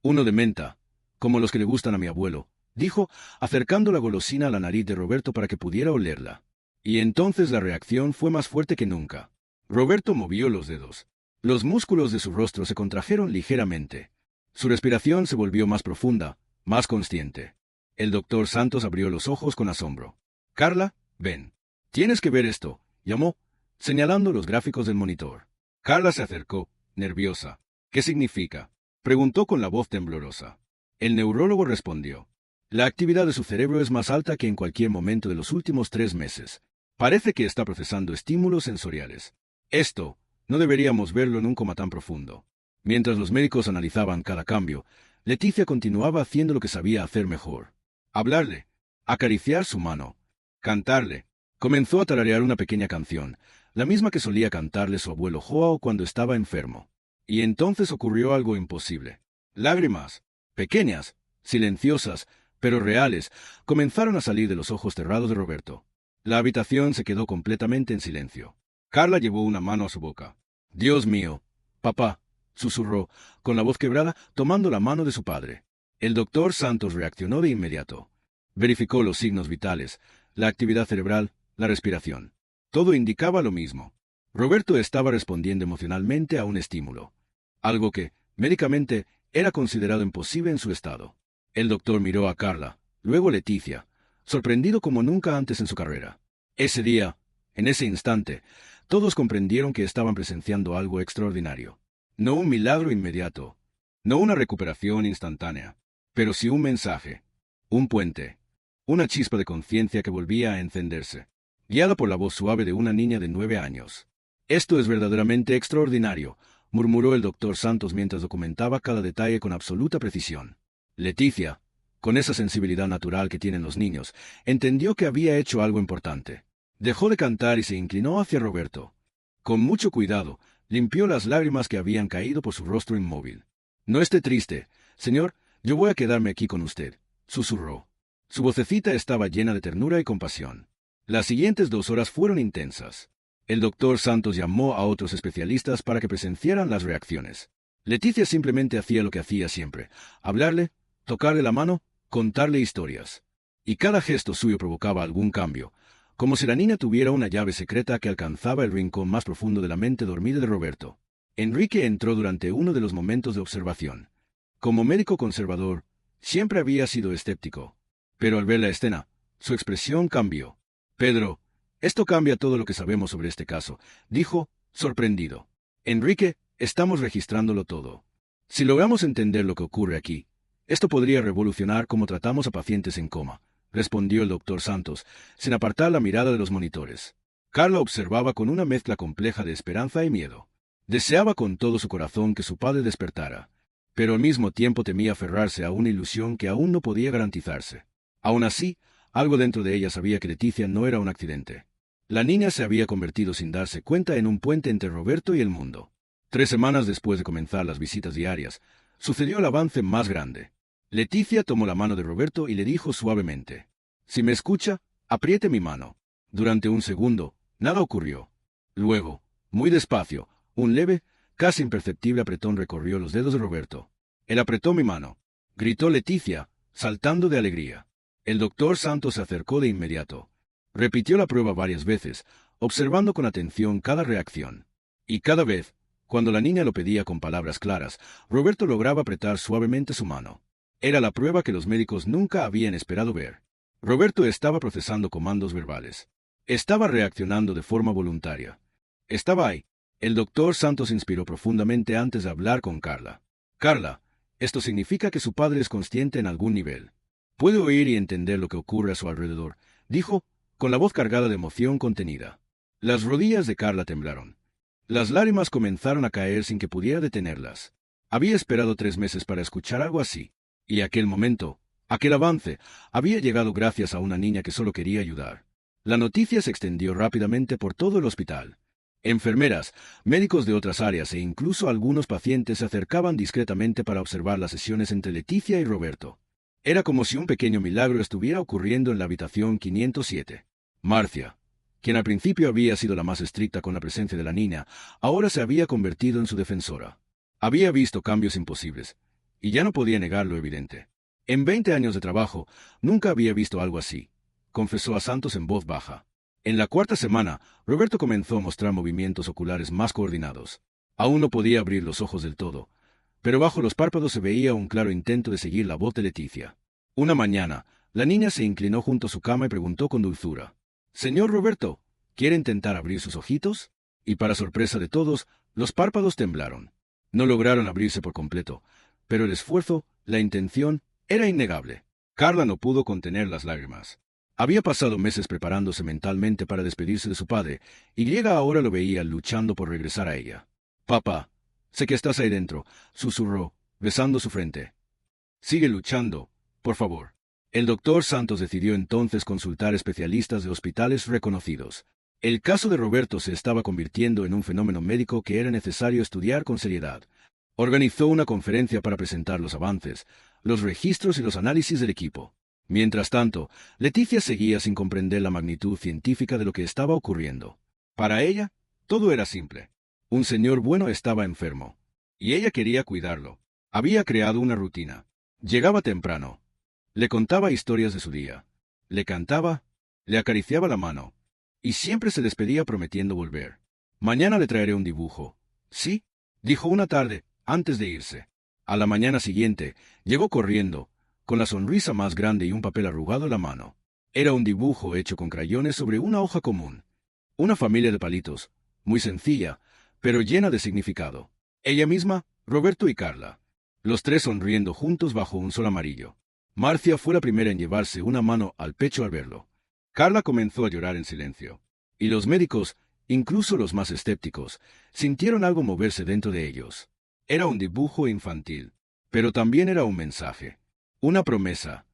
Uno de menta, como los que le gustan a mi abuelo, dijo, acercando la golosina a la nariz de Roberto para que pudiera olerla. Y entonces la reacción fue más fuerte que nunca. Roberto movió los dedos. Los músculos de su rostro se contrajeron ligeramente. Su respiración se volvió más profunda, más consciente. El doctor Santos abrió los ojos con asombro. Carla, ven. Tienes que ver esto, llamó, señalando los gráficos del monitor. Carla se acercó, nerviosa. ¿Qué significa? Preguntó con la voz temblorosa. El neurólogo respondió. La actividad de su cerebro es más alta que en cualquier momento de los últimos 3 meses. Parece que está procesando estímulos sensoriales. Esto, no deberíamos verlo en un coma tan profundo. Mientras los médicos analizaban cada cambio, Leticia continuaba haciendo lo que sabía hacer mejor. Hablarle, acariciar su mano, cantarle. Comenzó a tararear una pequeña canción, la misma que solía cantarle su abuelo Joao cuando estaba enfermo. Y entonces ocurrió algo imposible. Lágrimas, pequeñas, silenciosas, pero reales, comenzaron a salir de los ojos cerrados de Roberto. La habitación se quedó completamente en silencio. Carla llevó una mano a su boca. Dios mío, papá, susurró, con la voz quebrada, tomando la mano de su padre. El doctor Santos reaccionó de inmediato. Verificó los signos vitales, la actividad cerebral, la respiración. Todo indicaba lo mismo. Roberto estaba respondiendo emocionalmente a un estímulo. Algo que, médicamente, era considerado imposible en su estado. El doctor miró a Carla, luego Leticia, sorprendido como nunca antes en su carrera. Ese día, en ese instante, todos comprendieron que estaban presenciando algo extraordinario. No un milagro inmediato, no una recuperación instantánea, pero sí un mensaje, un puente, una chispa de conciencia que volvía a encenderse, guiada por la voz suave de una niña de 9 años. Esto es verdaderamente extraordinario, murmuró el doctor Santos mientras documentaba cada detalle con absoluta precisión. Leticia, con esa sensibilidad natural que tienen los niños, entendió que había hecho algo importante. Dejó de cantar y se inclinó hacia Roberto. Con mucho cuidado, limpió las lágrimas que habían caído por su rostro inmóvil. No esté triste, señor, yo voy a quedarme aquí con usted, susurró. Su vocecita estaba llena de ternura y compasión. Las siguientes 2 horas fueron intensas. El doctor Santos llamó a otros especialistas para que presenciaran las reacciones. Leticia simplemente hacía lo que hacía siempre, hablarle, tocarle la mano, contarle historias. Y cada gesto suyo provocaba algún cambio, como si la niña tuviera una llave secreta que alcanzaba el rincón más profundo de la mente dormida de Roberto. Enrique entró durante uno de los momentos de observación. Como médico conservador, siempre había sido escéptico. Pero al ver la escena, su expresión cambió. Pedro, esto cambia todo lo que sabemos sobre este caso, dijo, sorprendido. Enrique, estamos registrándolo todo. Si logramos entender lo que ocurre aquí, esto podría revolucionar cómo tratamos a pacientes en coma, respondió el doctor Santos, sin apartar la mirada de los monitores. Carla observaba con una mezcla compleja de esperanza y miedo. Deseaba con todo su corazón que su padre despertara, pero al mismo tiempo temía aferrarse a una ilusión que aún no podía garantizarse. Aún así, algo dentro de ella sabía que Leticia no era un accidente. La niña se había convertido sin darse cuenta en un puente entre Roberto y el mundo. 3 semanas después de comenzar las visitas diarias, sucedió el avance más grande. Leticia tomó la mano de Roberto y le dijo suavemente: «Si me escucha, apriete mi mano». Durante un segundo, nada ocurrió. Luego, muy despacio, un leve, casi imperceptible apretón recorrió los dedos de Roberto. «Él apretó mi mano», gritó Leticia, saltando de alegría. El doctor Santos se acercó de inmediato. Repitió la prueba varias veces, observando con atención cada reacción. Y cada vez, cuando la niña lo pedía con palabras claras, Roberto lograba apretar suavemente su mano. Era la prueba que los médicos nunca habían esperado ver. Roberto estaba procesando comandos verbales. Estaba reaccionando de forma voluntaria. Estaba ahí. El doctor Santos inspiró profundamente antes de hablar con Carla. «Carla, esto significa que su padre es consciente en algún nivel. Puede oír y entender lo que ocurre a su alrededor», dijo, con la voz cargada de emoción contenida. Las rodillas de Carla temblaron. Las lágrimas comenzaron a caer sin que pudiera detenerlas. Había esperado 3 meses para escuchar algo así. Y aquel momento, aquel avance, había llegado gracias a una niña que solo quería ayudar. La noticia se extendió rápidamente por todo el hospital. Enfermeras, médicos de otras áreas e incluso algunos pacientes se acercaban discretamente para observar las sesiones entre Leticia y Roberto. Era como si un pequeño milagro estuviera ocurriendo en la habitación 507. Marcia, quien al principio había sido la más estricta con la presencia de la niña, ahora se había convertido en su defensora. Había visto cambios imposibles, y ya no podía negar lo evidente. En 20 años de trabajo, nunca había visto algo así, confesó a Santos en voz baja. En la cuarta semana, Roberto comenzó a mostrar movimientos oculares más coordinados. Aún no podía abrir los ojos del todo, pero bajo los párpados se veía un claro intento de seguir la voz de Leticia. Una mañana, la niña se inclinó junto a su cama y preguntó con dulzura: «Señor Roberto, ¿quiere intentar abrir sus ojitos?». Y para sorpresa de todos, los párpados temblaron. No lograron abrirse por completo, pero el esfuerzo, la intención, era innegable. Carla no pudo contener las lágrimas. Había pasado meses preparándose mentalmente para despedirse de su padre, y Griega ahora lo veía luchando por regresar a ella. «Papá, sé que estás ahí dentro», susurró, besando su frente. «Sigue luchando, por favor». El doctor Santos decidió entonces consultar especialistas de hospitales reconocidos. El caso de Roberto se estaba convirtiendo en un fenómeno médico que era necesario estudiar con seriedad. Organizó una conferencia para presentar los avances, los registros y los análisis del equipo. Mientras tanto, Leticia seguía sin comprender la magnitud científica de lo que estaba ocurriendo. Para ella, todo era simple. Un señor bueno estaba enfermo, y ella quería cuidarlo. Había creado una rutina. Llegaba temprano. Le contaba historias de su día. Le cantaba, le acariciaba la mano, y siempre se despedía prometiendo volver. «Mañana le traeré un dibujo». «Sí», dijo una tarde, antes de irse. A la mañana siguiente, llegó corriendo, con la sonrisa más grande y un papel arrugado en la mano. Era un dibujo hecho con crayones sobre una hoja común. Una familia de palitos, muy sencilla, pero llena de significado. Ella misma, Roberto y Carla. Los tres sonriendo juntos bajo un sol amarillo. Marcia fue la primera en llevarse una mano al pecho al verlo. Carla comenzó a llorar en silencio. Y los médicos, incluso los más escépticos, sintieron algo moverse dentro de ellos. Era un dibujo infantil, pero también era un mensaje. Una promesa.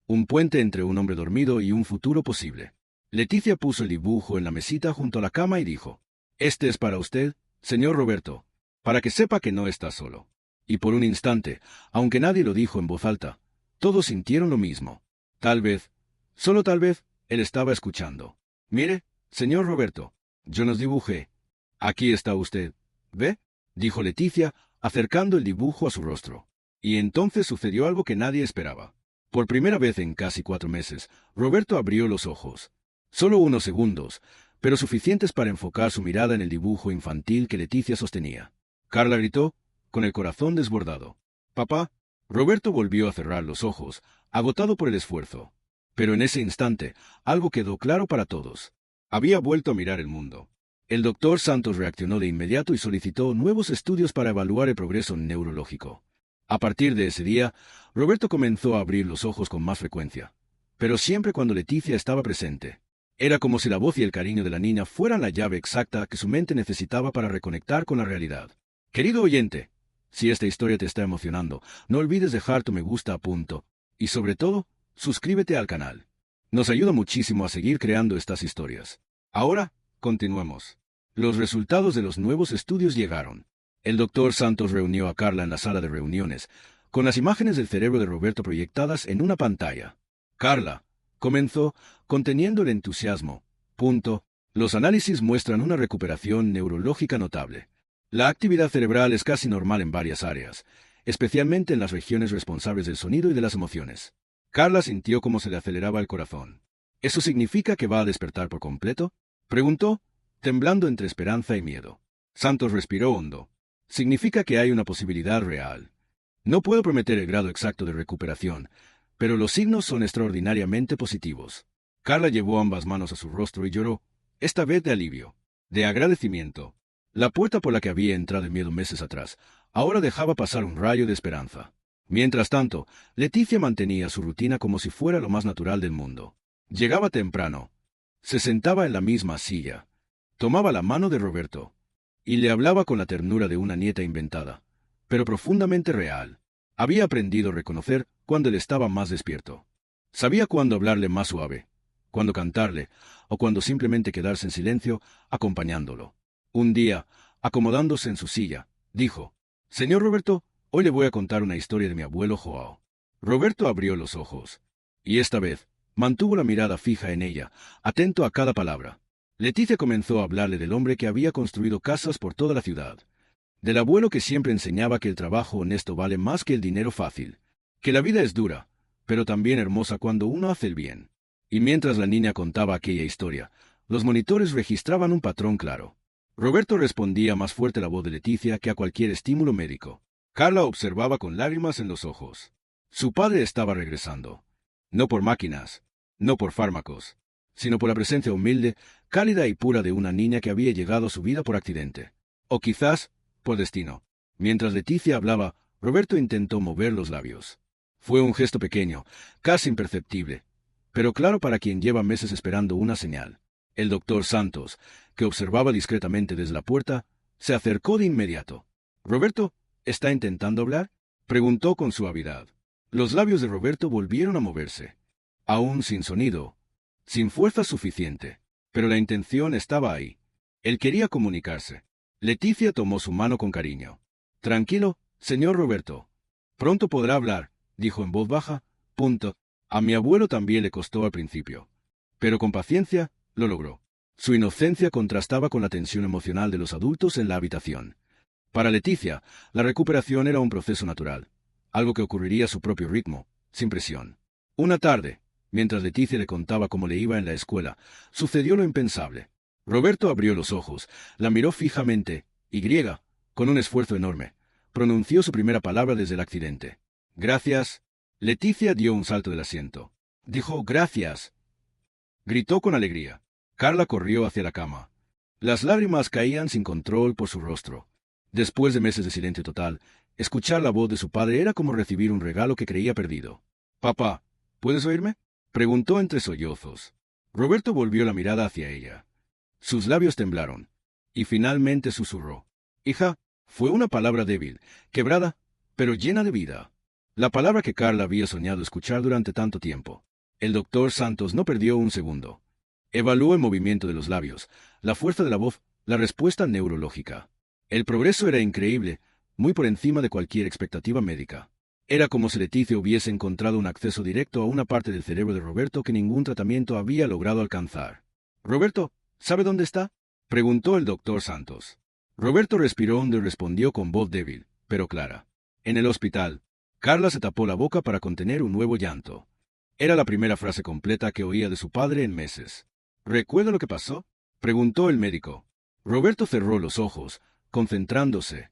Un puente entre un hombre dormido y un futuro posible. Leticia puso el dibujo en la mesita junto a la cama y dijo: «Este es para usted, señor Roberto, para que sepa que no está solo». Y por un instante, aunque nadie lo dijo en voz alta, todos sintieron lo mismo. Tal vez, solo tal vez, él estaba escuchando. «Mire, señor Roberto, yo nos dibujé. Aquí está usted. ¿Ve?», dijo Leticia, acercando el dibujo a su rostro. Y entonces sucedió algo que nadie esperaba. Por primera vez en casi 4 meses, Roberto abrió los ojos. Solo unos segundos, pero suficientes para enfocar su mirada en el dibujo infantil que Leticia sostenía. Carla gritó, con el corazón desbordado: «¡Papá!». Roberto volvió a cerrar los ojos, agotado por el esfuerzo. Pero en ese instante, algo quedó claro para todos. Había vuelto a mirar el mundo. El doctor Santos reaccionó de inmediato y solicitó nuevos estudios para evaluar el progreso neurológico. A partir de ese día, Roberto comenzó a abrir los ojos con más frecuencia, pero siempre cuando Leticia estaba presente. Era como si la voz y el cariño de la niña fueran la llave exacta que su mente necesitaba para reconectar con la realidad. Querido oyente, si esta historia te está emocionando, no olvides dejar tu me gusta a punto, y sobre todo, suscríbete al canal. Nos ayuda muchísimo a seguir creando estas historias. Ahora, continuemos. Los resultados de los nuevos estudios llegaron. El doctor Santos reunió a Carla en la sala de reuniones, con las imágenes del cerebro de Roberto proyectadas en una pantalla. «Carla», comenzó, conteniendo el entusiasmo. «Los análisis muestran una recuperación neurológica notable. La actividad cerebral es casi normal en varias áreas, especialmente en las regiones responsables del sonido y de las emociones». Carla sintió cómo se le aceleraba el corazón. «¿Eso significa que va a despertar por completo?», preguntó, temblando entre esperanza y miedo. Santos respiró hondo. «Significa que hay una posibilidad real. No puedo prometer el grado exacto de recuperación, pero los signos son extraordinariamente positivos». Carla llevó ambas manos a su rostro y lloró, esta vez de alivio, de agradecimiento. La puerta por la que había entrado el miedo meses atrás, ahora dejaba pasar un rayo de esperanza. Mientras tanto, Leticia mantenía su rutina como si fuera lo más natural del mundo. Llegaba temprano. Se sentaba en la misma silla. Tomaba la mano de Roberto. Y le hablaba con la ternura de una nieta inventada, pero profundamente real. Había aprendido a reconocer cuando él estaba más despierto. Sabía cuándo hablarle más suave, cuándo cantarle, o cuándo simplemente quedarse en silencio, acompañándolo. Un día, acomodándose en su silla, dijo: «Señor Roberto, hoy le voy a contar una historia de mi abuelo Joao». Roberto abrió los ojos. Y esta vez, mantuvo la mirada fija en ella, atento a cada palabra. Leticia comenzó a hablarle del hombre que había construido casas por toda la ciudad. Del abuelo que siempre enseñaba que el trabajo honesto vale más que el dinero fácil. Que la vida es dura, pero también hermosa cuando uno hace el bien. Y mientras la niña contaba aquella historia, los monitores registraban un patrón claro. Roberto respondía más fuerte a la voz de Leticia que a cualquier estímulo médico. Carla observaba con lágrimas en los ojos. Su padre estaba regresando. No por máquinas, no por fármacos, sino por la presencia humilde, cálida y pura de una niña que había llegado a su vida por accidente. O quizás, por destino. Mientras Leticia hablaba, Roberto intentó mover los labios. Fue un gesto pequeño, casi imperceptible, pero claro para quien lleva meses esperando una señal. El doctor Santos, que observaba discretamente desde la puerta, se acercó de inmediato. «¿Roberto, está intentando hablar?», preguntó con suavidad. Los labios de Roberto volvieron a moverse. Aún sin sonido, sin fuerza suficiente, pero la intención estaba ahí. Él quería comunicarse. Leticia tomó su mano con cariño. «Tranquilo, señor Roberto. Pronto podrá hablar», dijo en voz baja. A mi abuelo también le costó al principio. Pero con paciencia, lo logró. Su inocencia contrastaba con la tensión emocional de los adultos en la habitación. Para Leticia, la recuperación era un proceso natural, algo que ocurriría a su propio ritmo, sin presión. Una tarde, mientras Leticia le contaba cómo le iba en la escuela, sucedió lo impensable. Roberto abrió los ojos, la miró fijamente, y, con un esfuerzo enorme, pronunció su primera palabra desde el accidente. «Gracias». Leticia dio un salto del asiento. Dijo «gracias». Gritó con alegría. Carla corrió hacia la cama. Las lágrimas caían sin control por su rostro. Después de meses de silencio total, escuchar la voz de su padre era como recibir un regalo que creía perdido. «Papá, ¿puedes oírme?», preguntó entre sollozos. Roberto volvió la mirada hacia ella. Sus labios temblaron. Y finalmente susurró. «Hija», fue una palabra débil, quebrada, pero llena de vida. La palabra que Carla había soñado escuchar durante tanto tiempo. El doctor Santos no perdió un segundo. Evaluó el movimiento de los labios, la fuerza de la voz, la respuesta neurológica. El progreso era increíble, muy por encima de cualquier expectativa médica. Era como si Leticia hubiese encontrado un acceso directo a una parte del cerebro de Roberto que ningún tratamiento había logrado alcanzar. «Roberto, ¿sabe dónde está?», preguntó el doctor Santos. Roberto respiró hondo y respondió con voz débil, pero clara. «En el hospital». Carla se tapó la boca para contener un nuevo llanto. Era la primera frase completa que oía de su padre en meses. «¿Recuerda lo que pasó?», preguntó el médico. Roberto cerró los ojos, concentrándose.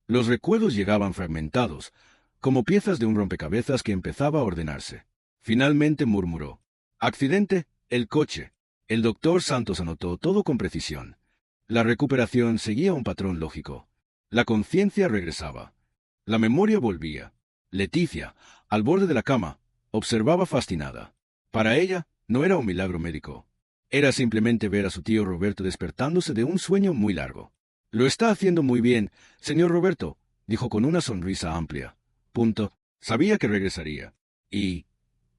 Los recuerdos llegaban fragmentados, como piezas de un rompecabezas que empezaba a ordenarse. Finalmente murmuró. «Accidente, el coche». El doctor Santos anotó todo con precisión. La recuperación seguía un patrón lógico. La conciencia regresaba. La memoria volvía. Leticia, al borde de la cama, observaba fascinada. Para ella, no era un milagro médico. Era simplemente ver a su tío Roberto despertándose de un sueño muy largo. «Lo está haciendo muy bien, señor Roberto», dijo con una sonrisa amplia. Sabía que regresaría. Y,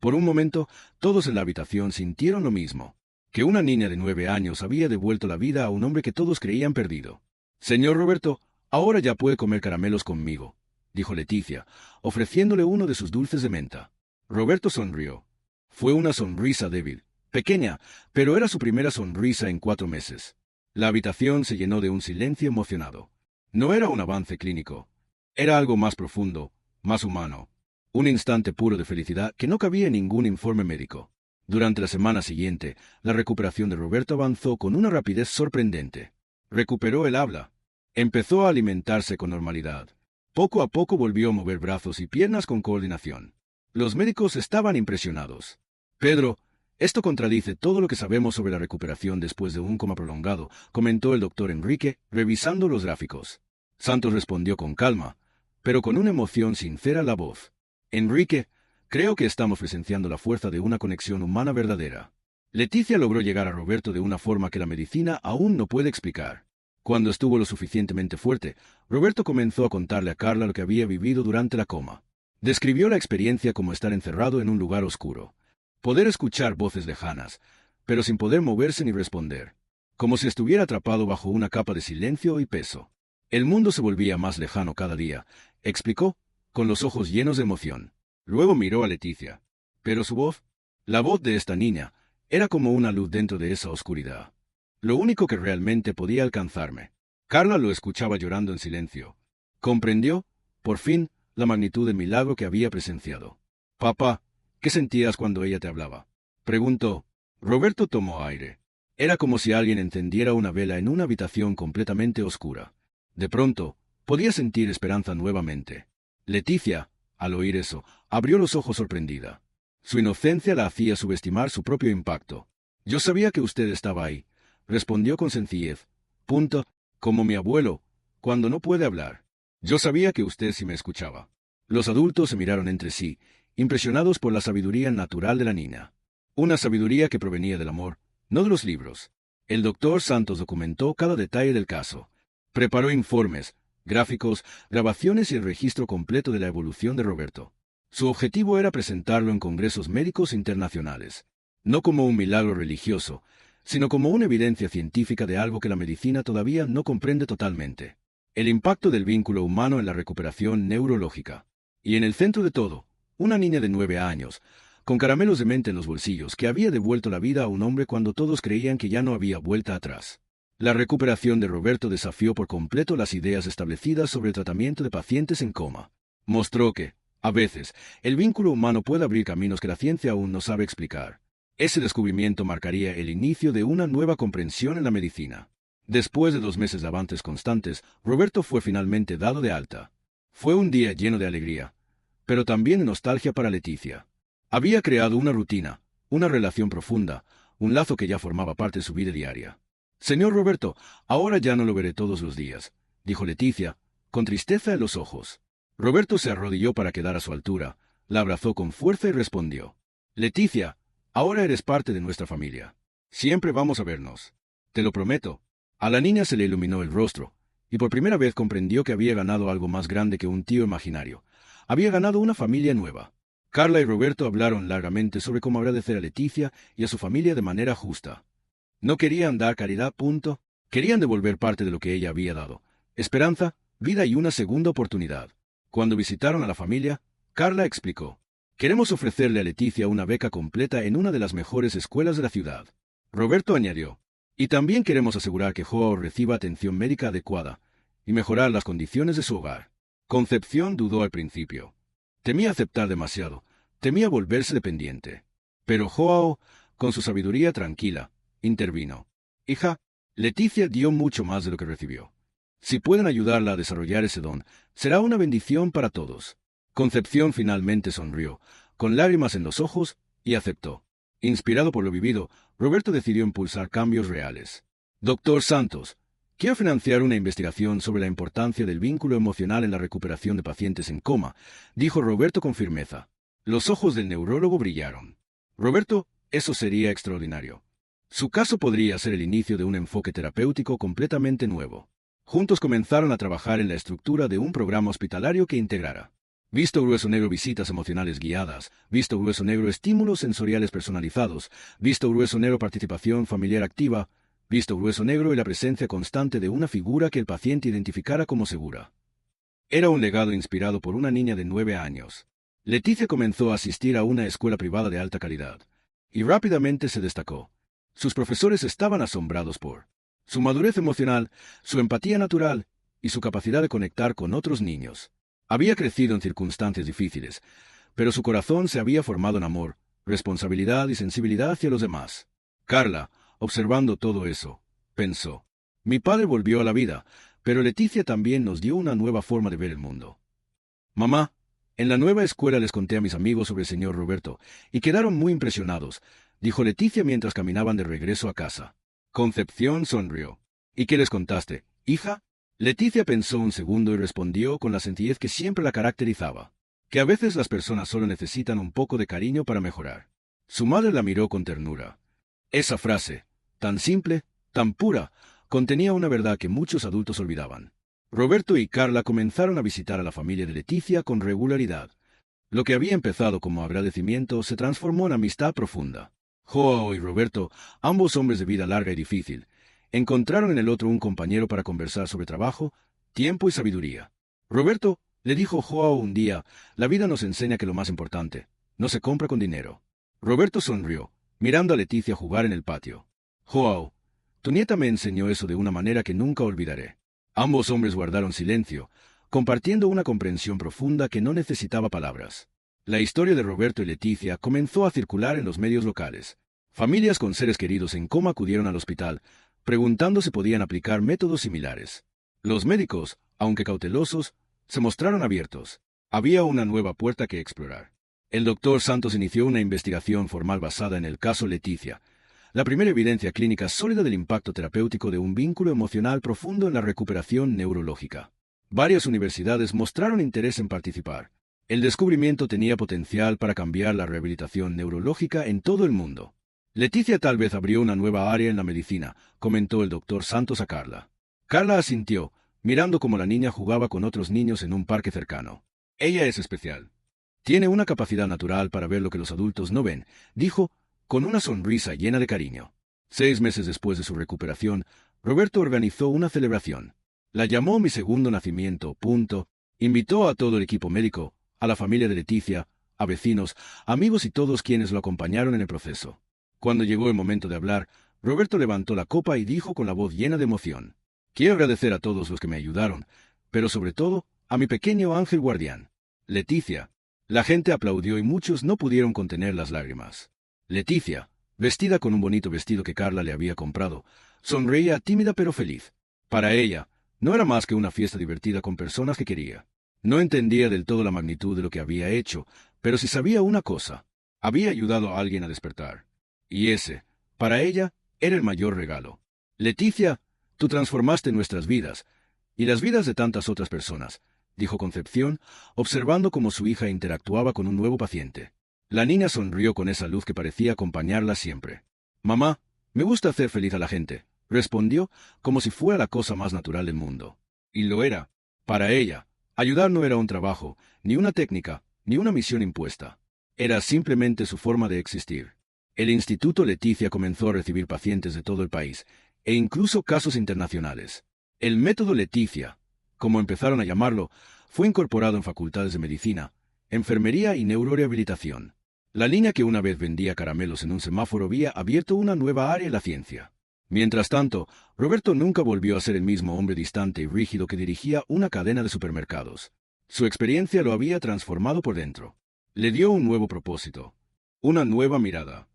por un momento, todos en la habitación sintieron lo mismo. Que una niña de 9 años había devuelto la vida a un hombre que todos creían perdido. «Señor Roberto, ahora ya puede comer caramelos conmigo», dijo Leticia, ofreciéndole uno de sus dulces de menta. Roberto sonrió. Fue una sonrisa débil, pequeña, pero era su primera sonrisa en 4 meses. La habitación se llenó de un silencio emocionado. No era un avance clínico. Era algo más profundo, más humano. Un instante puro de felicidad que no cabía en ningún informe médico. Durante la semana siguiente, la recuperación de Roberto avanzó con una rapidez sorprendente. Recuperó el habla. Empezó a alimentarse con normalidad. Poco a poco volvió a mover brazos y piernas con coordinación. Los médicos estaban impresionados. «Pedro, esto contradice todo lo que sabemos sobre la recuperación después de un coma prolongado», comentó el doctor Enrique, revisando los gráficos. Santos respondió con calma, pero con una emoción sincera en la voz. «Enrique, creo que estamos presenciando la fuerza de una conexión humana verdadera». Leticia logró llegar a Roberto de una forma que la medicina aún no puede explicar. Cuando estuvo lo suficientemente fuerte, Roberto comenzó a contarle a Carla lo que había vivido durante la coma. Describió la experiencia como estar encerrado en un lugar oscuro. Poder escuchar voces lejanas, pero sin poder moverse ni responder. Como si estuviera atrapado bajo una capa de silencio y peso. «El mundo se volvía más lejano cada día», explicó, con los ojos llenos de emoción. Luego miró a Leticia. Pero su voz, la voz de esta niña, era como una luz dentro de esa oscuridad. Lo único que realmente podía alcanzarme. Carla lo escuchaba llorando en silencio. Comprendió, por fin, la magnitud del milagro que había presenciado. «Papá, ¿qué sentías cuando ella te hablaba?», preguntó. Roberto tomó aire. Era como si alguien encendiera una vela en una habitación completamente oscura. De pronto, podía sentir esperanza nuevamente. Leticia, al oír eso, abrió los ojos sorprendida. Su inocencia la hacía subestimar su propio impacto. «Yo sabía que usted estaba ahí», respondió con sencillez. «Punto, como mi abuelo, cuando no puede hablar. Yo sabía que usted sí me escuchaba». Los adultos se miraron entre sí, impresionados por la sabiduría natural de la niña. Una sabiduría que provenía del amor, no de los libros. El doctor Santos documentó cada detalle del caso. Preparó informes, gráficos, grabaciones y el registro completo de la evolución de Roberto. Su objetivo era presentarlo en congresos médicos internacionales, no como un milagro religioso, sino como una evidencia científica de algo que la medicina todavía no comprende totalmente: el impacto del vínculo humano en la recuperación neurológica. Y en el centro de todo, una niña de 9 años, con caramelos de mente en los bolsillos, que había devuelto la vida a un hombre cuando todos creían que ya no había vuelta atrás. La recuperación de Roberto desafió por completo las ideas establecidas sobre el tratamiento de pacientes en coma. Mostró que, a veces, el vínculo humano puede abrir caminos que la ciencia aún no sabe explicar. Ese descubrimiento marcaría el inicio de una nueva comprensión en la medicina. Después de 2 meses de avances constantes, Roberto fue finalmente dado de alta. Fue un día lleno de alegría, pero también de nostalgia para Leticia. Había creado una rutina, una relación profunda, un lazo que ya formaba parte de su vida diaria. «Señor Roberto, ahora ya no lo veré todos los días», dijo Leticia, con tristeza en los ojos. Roberto se arrodilló para quedar a su altura, la abrazó con fuerza y respondió: «Leticia, ahora eres parte de nuestra familia. Siempre vamos a vernos. Te lo prometo». A la niña se le iluminó el rostro, y por primera vez comprendió que había ganado algo más grande que un tío imaginario. Había ganado una familia nueva. Carla y Roberto hablaron largamente sobre cómo agradecer a Leticia y a su familia de manera justa. No querían dar caridad, punto. Querían devolver parte de lo que ella había dado: esperanza, vida y una segunda oportunidad. Cuando visitaron a la familia, Carla explicó: «Queremos ofrecerle a Leticia una beca completa en una de las mejores escuelas de la ciudad». Roberto añadió: «Y también queremos asegurar que Joao reciba atención médica adecuada y mejorar las condiciones de su hogar». Concepción dudó al principio. Temía aceptar demasiado, temía volverse dependiente. Pero Joao, con su sabiduría tranquila, intervino. «Hija, Leticia dio mucho más de lo que recibió. Si pueden ayudarla a desarrollar ese don, será una bendición para todos». Concepción finalmente sonrió, con lágrimas en los ojos, y aceptó. Inspirado por lo vivido, Roberto decidió impulsar cambios reales. «Doctor Santos, quiero financiar una investigación sobre la importancia del vínculo emocional en la recuperación de pacientes en coma», dijo Roberto con firmeza. Los ojos del neurólogo brillaron. «Roberto, eso sería extraordinario. Su caso podría ser el inicio de un enfoque terapéutico completamente nuevo». Juntos comenzaron a trabajar en la estructura de un programa hospitalario que integrara visto grueso negro, visitas emocionales guiadas; visto grueso negro, estímulos sensoriales personalizados; visto grueso negro, participación familiar activa; visto grueso negro y la presencia constante de una figura que el paciente identificara como segura. Era un legado inspirado por una niña de 9 años. Leticia comenzó a asistir a una escuela privada de alta calidad, y rápidamente se destacó. Sus profesores estaban asombrados por su madurez emocional, su empatía natural y su capacidad de conectar con otros niños. Había crecido en circunstancias difíciles, pero su corazón se había formado en amor, responsabilidad y sensibilidad hacia los demás. Carla, observando todo eso, pensó: «Mi padre volvió a la vida, pero Leticia también nos dio una nueva forma de ver el mundo». «Mamá, en la nueva escuela les conté a mis amigos sobre el señor Roberto, y quedaron muy impresionados», dijo Leticia mientras caminaban de regreso a casa. Concepción sonrió. «¿Y qué les contaste, hija?». Leticia pensó un segundo y respondió con la sencillez que siempre la caracterizaba: «Que a veces las personas solo necesitan un poco de cariño para mejorar». Su madre la miró con ternura. Esa frase, tan simple, tan pura, contenía una verdad que muchos adultos olvidaban. Roberto y Carla comenzaron a visitar a la familia de Leticia con regularidad. Lo que había empezado como agradecimiento se transformó en amistad profunda. Joao y Roberto, ambos hombres de vida larga y difícil, encontraron en el otro un compañero para conversar sobre trabajo, tiempo y sabiduría. Roberto, Le dijo Joao un día, la vida nos enseña que lo más importante no se compra con dinero. Roberto sonrió, mirando a Leticia jugar en el patio. Joao, tu nieta me enseñó eso de una manera que nunca olvidaré. Ambos hombres guardaron silencio, compartiendo una comprensión profunda que no necesitaba palabras. La historia de Roberto y Leticia comenzó a circular en los medios locales. Familias con seres queridos en coma acudieron al hospital, preguntando si podían aplicar métodos similares. Los médicos, aunque cautelosos, se mostraron abiertos. Había una nueva puerta que explorar. El doctor Santos inició una investigación formal basada en el caso Leticia, la primera evidencia clínica sólida del impacto terapéutico de un vínculo emocional profundo en la recuperación neurológica. Varias universidades mostraron interés en participar. El descubrimiento tenía potencial para cambiar la rehabilitación neurológica en todo el mundo. Leticia tal vez abrió una nueva área en la medicina, comentó el doctor Santos a Carla. Carla asintió, mirando cómo la niña jugaba con otros niños en un parque cercano. Ella es especial. Tiene una capacidad natural para ver lo que los adultos no ven, dijo, con una sonrisa llena de cariño. 6 meses después de su recuperación, Roberto organizó una celebración. La llamó Mi Segundo Nacimiento. Invitó a todo el equipo médico, a la familia de Leticia, a vecinos, amigos y todos quienes lo acompañaron en el proceso. Cuando llegó el momento de hablar, Roberto levantó la copa y dijo con la voz llena de emoción: Quiero agradecer a todos los que me ayudaron, pero sobre todo, a mi pequeño ángel guardián, Leticia. La gente aplaudió y muchos no pudieron contener las lágrimas. Leticia, vestida con un bonito vestido que Carla le había comprado, sonreía tímida pero feliz. Para ella, no era más que una fiesta divertida con personas que quería. No entendía del todo la magnitud de lo que había hecho, pero sí sabía una cosa: había ayudado a alguien a despertar. Y ese, para ella, era el mayor regalo. Leticia, tú transformaste nuestras vidas, y las vidas de tantas otras personas, dijo Concepción, observando cómo su hija interactuaba con un nuevo paciente. La niña sonrió con esa luz que parecía acompañarla siempre. Mamá, me gusta hacer feliz a la gente, respondió, como si fuera la cosa más natural del mundo. Y lo era. Para ella, ayudar no era un trabajo, ni una técnica, ni una misión impuesta. Era simplemente su forma de existir. El Instituto Leticia comenzó a recibir pacientes de todo el país, e incluso casos internacionales. El método Leticia, como empezaron a llamarlo, fue incorporado en facultades de medicina, enfermería y neurorehabilitación. La niña que una vez vendía caramelos en un semáforo había abierto una nueva área en la ciencia. Mientras tanto, Roberto nunca volvió a ser el mismo hombre distante y rígido que dirigía una cadena de supermercados. Su experiencia lo había transformado por dentro. Le dio un nuevo propósito, una nueva mirada,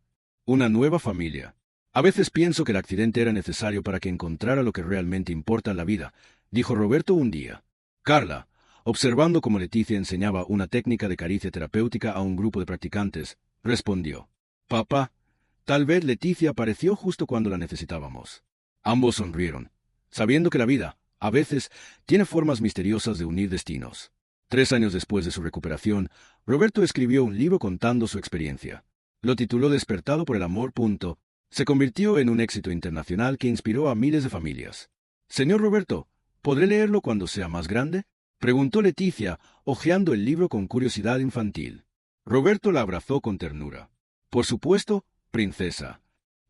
una nueva familia. A veces pienso que el accidente era necesario para que encontrara lo que realmente importa en la vida, dijo Roberto un día. Carla, observando cómo Leticia enseñaba una técnica de caricia terapéutica a un grupo de practicantes, respondió: Papá, tal vez Leticia apareció justo cuando la necesitábamos. Ambos sonrieron, sabiendo que la vida, a veces, tiene formas misteriosas de unir destinos. 3 años después de su recuperación, Roberto escribió un libro contando su experiencia. Lo tituló Despertado por el Amor. Se convirtió en un éxito internacional que inspiró a miles de familias. Señor Roberto, ¿podré leerlo cuando sea más grande?, preguntó Leticia, hojeando el libro con curiosidad infantil. Roberto la abrazó con ternura. Por supuesto, princesa.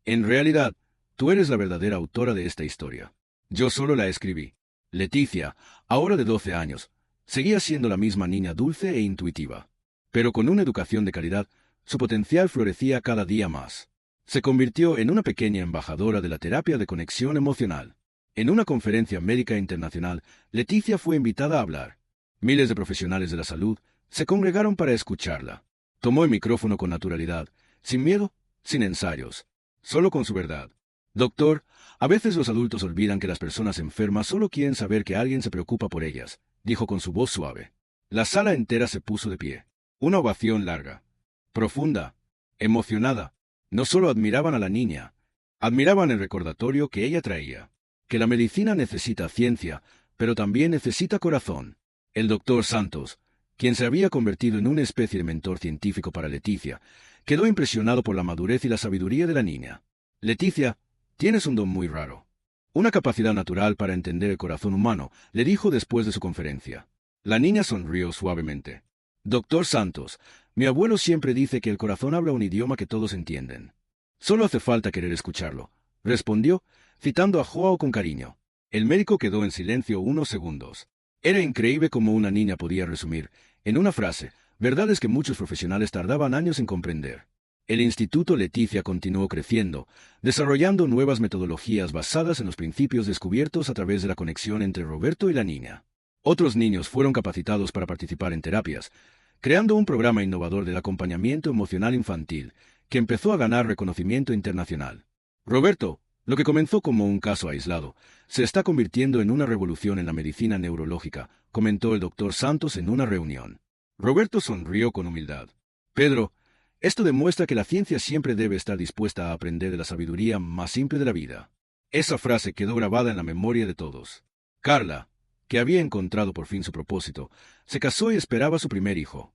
En realidad, tú eres la verdadera autora de esta historia. Yo solo la escribí. Leticia, ahora de 12 años, seguía siendo la misma niña dulce e intuitiva. Pero con una educación de calidad, su potencial florecía cada día más. Se convirtió en una pequeña embajadora de la terapia de conexión emocional. En una conferencia médica internacional, Leticia fue invitada a hablar. Miles de profesionales de la salud se congregaron para escucharla. Tomó el micrófono con naturalidad, sin miedo, sin ensayos, solo con su verdad. Doctor, a veces los adultos olvidan que las personas enfermas solo quieren saber que alguien se preocupa por ellas, dijo con su voz suave. La sala entera se puso de pie. Una ovación larga, profunda, emocionada. No solo admiraban a la niña, admiraban el recordatorio que ella traía. Que la medicina necesita ciencia, pero también necesita corazón. El doctor Santos, quien se había convertido en una especie de mentor científico para Leticia, quedó impresionado por la madurez y la sabiduría de la niña. Leticia, tienes un don muy raro. Una capacidad natural para entender el corazón humano, le dijo después de su conferencia. La niña sonrió suavemente. Doctor Santos, mi abuelo siempre dice que el corazón habla un idioma que todos entienden. Solo hace falta querer escucharlo, respondió, citando a Joao con cariño. El médico quedó en silencio unos segundos. Era increíble cómo una niña podía resumir, en una frase, verdades que muchos profesionales tardaban años en comprender. El Instituto Leticia continuó creciendo, desarrollando nuevas metodologías basadas en los principios descubiertos a través de la conexión entre Roberto y la niña. Otros niños fueron capacitados para participar en terapias, creando un programa innovador del acompañamiento emocional infantil, que empezó a ganar reconocimiento internacional. Roberto, lo que comenzó como un caso aislado, se está convirtiendo en una revolución en la medicina neurológica, comentó el doctor Santos en una reunión. Roberto sonrió con humildad. Pedro, esto demuestra que la ciencia siempre debe estar dispuesta a aprender de la sabiduría más simple de la vida. Esa frase quedó grabada en la memoria de todos. Carla, que había encontrado por fin su propósito, se casó y esperaba su primer hijo.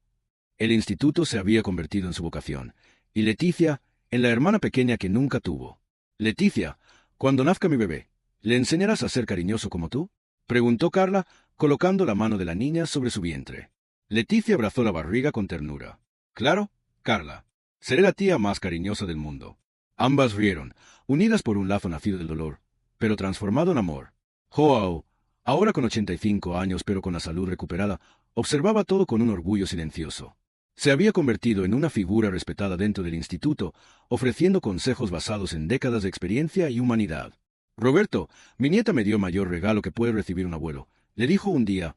El instituto se había convertido en su vocación, y Leticia, en la hermana pequeña que nunca tuvo. Leticia, cuando nazca mi bebé, ¿le enseñarás a ser cariñoso como tú? Preguntó Carla, colocando la mano de la niña sobre su vientre. Leticia abrazó la barriga con ternura. Claro, Carla. Seré la tía más cariñosa del mundo. Ambas rieron, unidas por un lazo nacido del dolor, pero transformado en amor. Joao, ahora con 85 años pero con la salud recuperada, observaba todo con un orgullo silencioso. Se había convertido en una figura respetada dentro del instituto, ofreciendo consejos basados en décadas de experiencia y humanidad. Roberto, mi nieta me dio mayor regalo que puede recibir un abuelo, le dijo un día.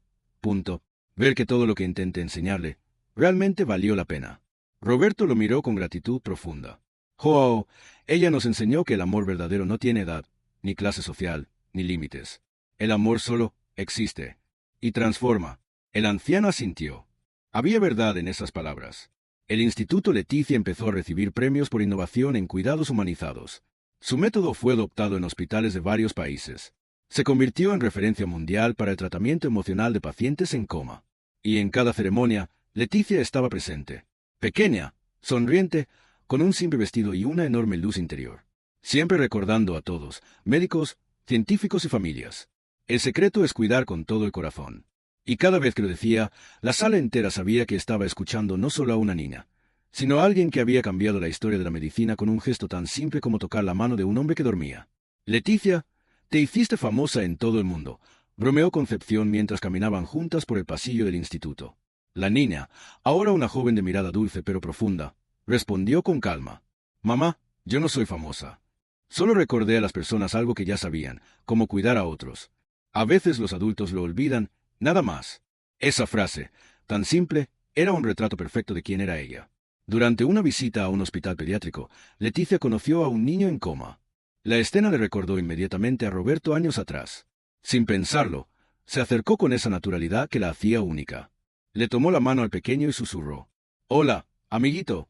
Ver que todo lo que intenté enseñarle realmente valió la pena. Roberto lo miró con gratitud profunda. Joao, ella nos enseñó que el amor verdadero no tiene edad, ni clase social, ni límites. El amor solo existe. Y transforma. El anciano asintió. Había verdad en esas palabras. El Instituto Leticia empezó a recibir premios por innovación en cuidados humanizados. Su método fue adoptado en hospitales de varios países. Se convirtió en referencia mundial para el tratamiento emocional de pacientes en coma. Y en cada ceremonia, Leticia estaba presente. Pequeña, sonriente, con un simple vestido y una enorme luz interior. Siempre recordando a todos, médicos, científicos y familias. El secreto es cuidar con todo el corazón. Y cada vez que lo decía, la sala entera sabía que estaba escuchando no solo a una niña, sino a alguien que había cambiado la historia de la medicina con un gesto tan simple como tocar la mano de un hombre que dormía. Leticia, te hiciste famosa en todo el mundo, bromeó Concepción mientras caminaban juntas por el pasillo del instituto. La niña, ahora una joven de mirada dulce pero profunda, respondió con calma. Mamá, yo no soy famosa. Solo recordé a las personas algo que ya sabían, como cuidar a otros. A veces los adultos lo olvidan, nada más. Esa frase, tan simple, era un retrato perfecto de quién era ella. Durante una visita a un hospital pediátrico, Leticia conoció a un niño en coma. La escena le recordó inmediatamente a Roberto años atrás. Sin pensarlo, se acercó con esa naturalidad que la hacía única. Le tomó la mano al pequeño y susurró. Hola, amiguito.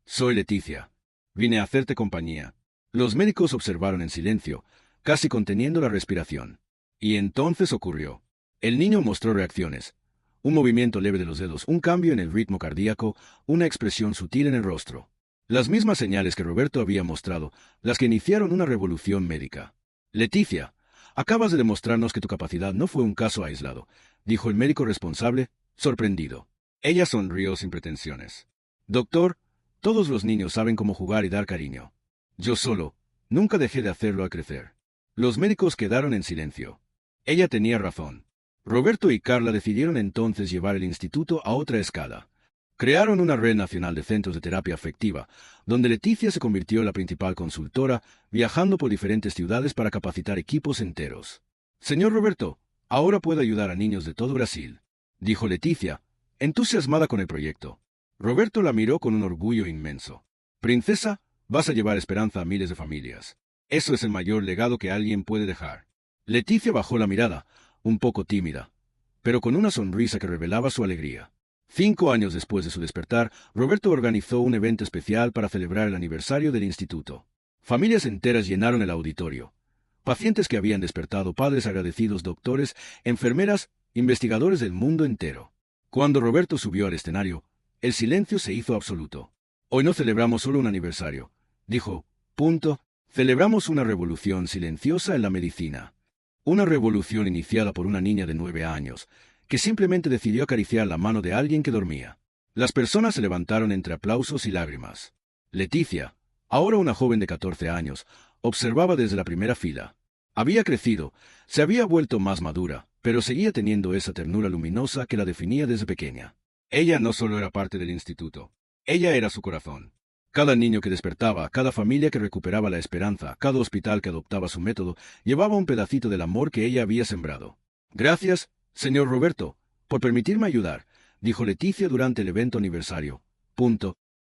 Soy Leticia. Vine a hacerte compañía. Los médicos observaron en silencio, casi conteniendo la respiración. Y entonces ocurrió. El niño mostró reacciones. Un movimiento leve de los dedos, un cambio en el ritmo cardíaco, una expresión sutil en el rostro. Las mismas señales que Roberto había mostrado, las que iniciaron una revolución médica. Leticia, acabas de demostrarnos que tu capacidad no fue un caso aislado, dijo el médico responsable, sorprendido. Ella sonrió sin pretensiones. Doctor, todos los niños saben cómo jugar y dar cariño. Yo solo, nunca dejé de hacerlo al crecer. Los médicos quedaron en silencio. Ella tenía razón. Roberto y Carla decidieron entonces llevar el instituto a otra escala. Crearon una red nacional de centros de terapia afectiva, donde Leticia se convirtió en la principal consultora, viajando por diferentes ciudades para capacitar equipos enteros. Señor Roberto, ahora puedo ayudar a niños de todo Brasil, dijo Leticia, entusiasmada con el proyecto. Roberto la miró con un orgullo inmenso. Princesa, vas a llevar esperanza a miles de familias. Eso es el mayor legado que alguien puede dejar. Leticia bajó la mirada, un poco tímida, pero con una sonrisa que revelaba su alegría. 5 años después de su despertar, Roberto organizó un evento especial para celebrar el aniversario del instituto. Familias enteras llenaron el auditorio. Pacientes que habían despertado, padres agradecidos, doctores, enfermeras, investigadores del mundo entero. Cuando Roberto subió al escenario, el silencio se hizo absoluto. Hoy no celebramos solo un aniversario, dijo. Celebramos una revolución silenciosa en la medicina. Una revolución iniciada por una niña de 9 años, que simplemente decidió acariciar la mano de alguien que dormía. Las personas se levantaron entre aplausos y lágrimas. Leticia, ahora una joven de 14 años, observaba desde la primera fila. Había crecido, se había vuelto más madura, pero seguía teniendo esa ternura luminosa que la definía desde pequeña. Ella no solo era parte del instituto, ella era su corazón. Cada niño que despertaba, cada familia que recuperaba la esperanza, cada hospital que adoptaba su método, llevaba un pedacito del amor que ella había sembrado. Gracias, señor Roberto, por permitirme ayudar, dijo Leticia durante el evento aniversario.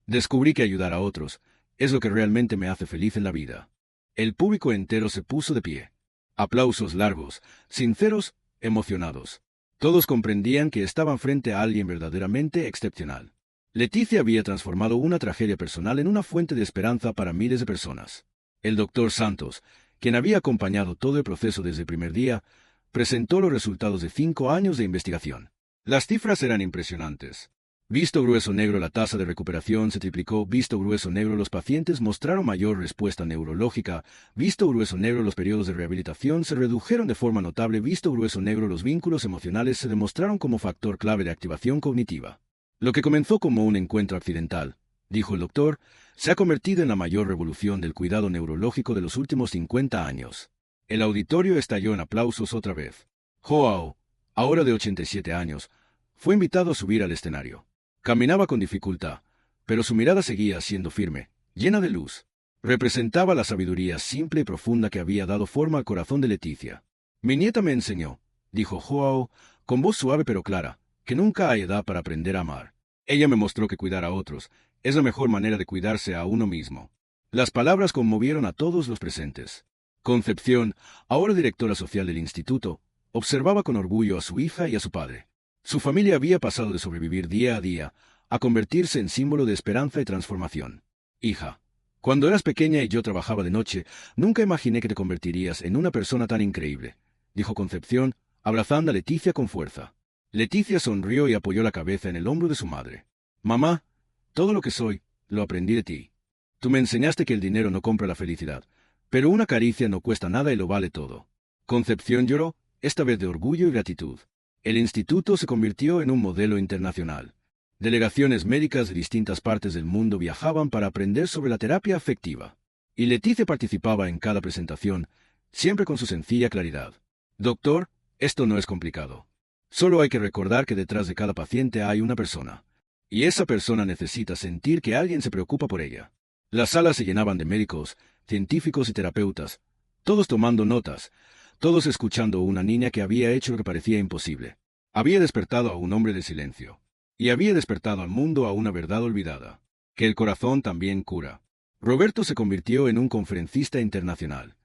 Descubrí que ayudar a otros es lo que realmente me hace feliz en la vida. El público entero se puso de pie. Aplausos largos, sinceros, emocionados. Todos comprendían que estaban frente a alguien verdaderamente excepcional. Leticia había transformado una tragedia personal en una fuente de esperanza para miles de personas. El doctor Santos, quien había acompañado todo el proceso desde el primer día, presentó los resultados de 5 años de investigación. Las cifras eran impresionantes. Visto grueso negro, la tasa de recuperación se triplicó. Visto grueso negro, los pacientes mostraron mayor respuesta neurológica. Visto grueso negro, los periodos de rehabilitación se redujeron de forma notable. Visto grueso negro, los vínculos emocionales se demostraron como factor clave de activación cognitiva. Lo que comenzó como un encuentro accidental, dijo el doctor, se ha convertido en la mayor revolución del cuidado neurológico de los últimos 50 años. El auditorio estalló en aplausos otra vez. Joao, ahora de 87 años, fue invitado a subir al escenario. Caminaba con dificultad, pero su mirada seguía siendo firme, llena de luz. Representaba la sabiduría simple y profunda que había dado forma al corazón de Leticia. Mi nieta me enseñó, dijo Joao, con voz suave pero clara, que nunca hay edad para aprender a amar. Ella me mostró que cuidar a otros es la mejor manera de cuidarse a uno mismo. Las palabras conmovieron a todos los presentes. Concepción, ahora directora social del instituto, observaba con orgullo a su hija y a su padre. Su familia había pasado de sobrevivir día a día a convertirse en símbolo de esperanza y transformación. Hija, cuando eras pequeña y yo trabajaba de noche, nunca imaginé que te convertirías en una persona tan increíble, dijo Concepción, abrazando a Leticia con fuerza. Leticia sonrió y apoyó la cabeza en el hombro de su madre. Mamá, todo lo que soy, lo aprendí de ti. Tú me enseñaste que el dinero no compra la felicidad, pero una caricia no cuesta nada y lo vale todo. Concepción lloró, esta vez de orgullo y gratitud. El instituto se convirtió en un modelo internacional. Delegaciones médicas de distintas partes del mundo viajaban para aprender sobre la terapia afectiva. Y Leticia participaba en cada presentación, siempre con su sencilla claridad. Doctor, esto no es complicado. Solo hay que recordar que detrás de cada paciente hay una persona. Y esa persona necesita sentir que alguien se preocupa por ella. Las salas se llenaban de médicos, científicos y terapeutas, todos tomando notas, todos escuchando a una niña que había hecho lo que parecía imposible. Había despertado a un hombre de silencio. Y había despertado al mundo a una verdad olvidada. Que el corazón también cura. Roberto se convirtió en un conferencista internacional.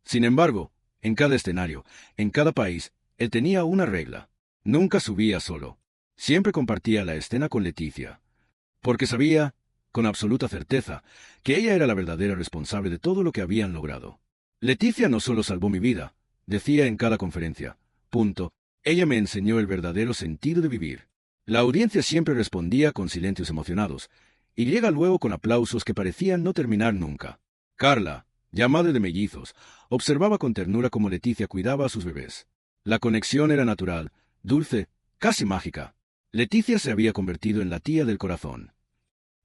Sin embargo, en cada escenario, en cada país, él tenía una regla. Nunca subía solo. Siempre compartía la escena con Leticia. Porque sabía, con absoluta certeza, que ella era la verdadera responsable de todo lo que habían logrado. Leticia no solo salvó mi vida, decía en cada conferencia. Ella me enseñó el verdadero sentido de vivir. La audiencia siempre respondía con silencios emocionados, y llega luego con aplausos que parecían no terminar nunca. Carla, ya madre de mellizos, observaba con ternura cómo Leticia cuidaba a sus bebés. La conexión era natural, dulce, casi mágica. Leticia se había convertido en la tía del corazón.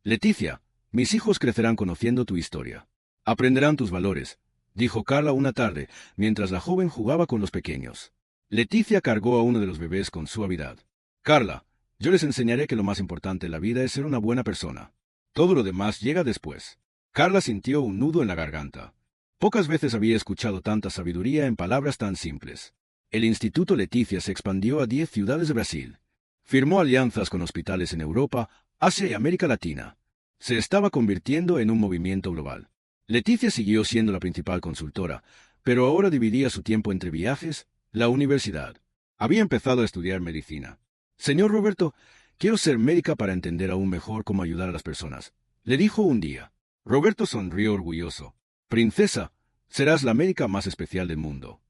Leticia, mis hijos crecerán conociendo tu historia. Aprenderán tus valores, dijo Carla una tarde, mientras la joven jugaba con los pequeños. Leticia cargó a uno de los bebés con suavidad. Carla, yo les enseñaré que lo más importante en la vida es ser una buena persona. Todo lo demás llega después. Carla sintió un nudo en la garganta. Pocas veces había escuchado tanta sabiduría en palabras tan simples. El Instituto Leticia se expandió a 10 ciudades de Brasil. Firmó alianzas con hospitales en Europa, Asia y América Latina. Se estaba convirtiendo en un movimiento global. Leticia siguió siendo la principal consultora, pero ahora dividía su tiempo entre viajes, la universidad. Había empezado a estudiar medicina. Señor Roberto, quiero ser médica para entender aún mejor cómo ayudar a las personas, le dijo un día. Roberto sonrió orgulloso. Princesa, serás la médica más especial del mundo.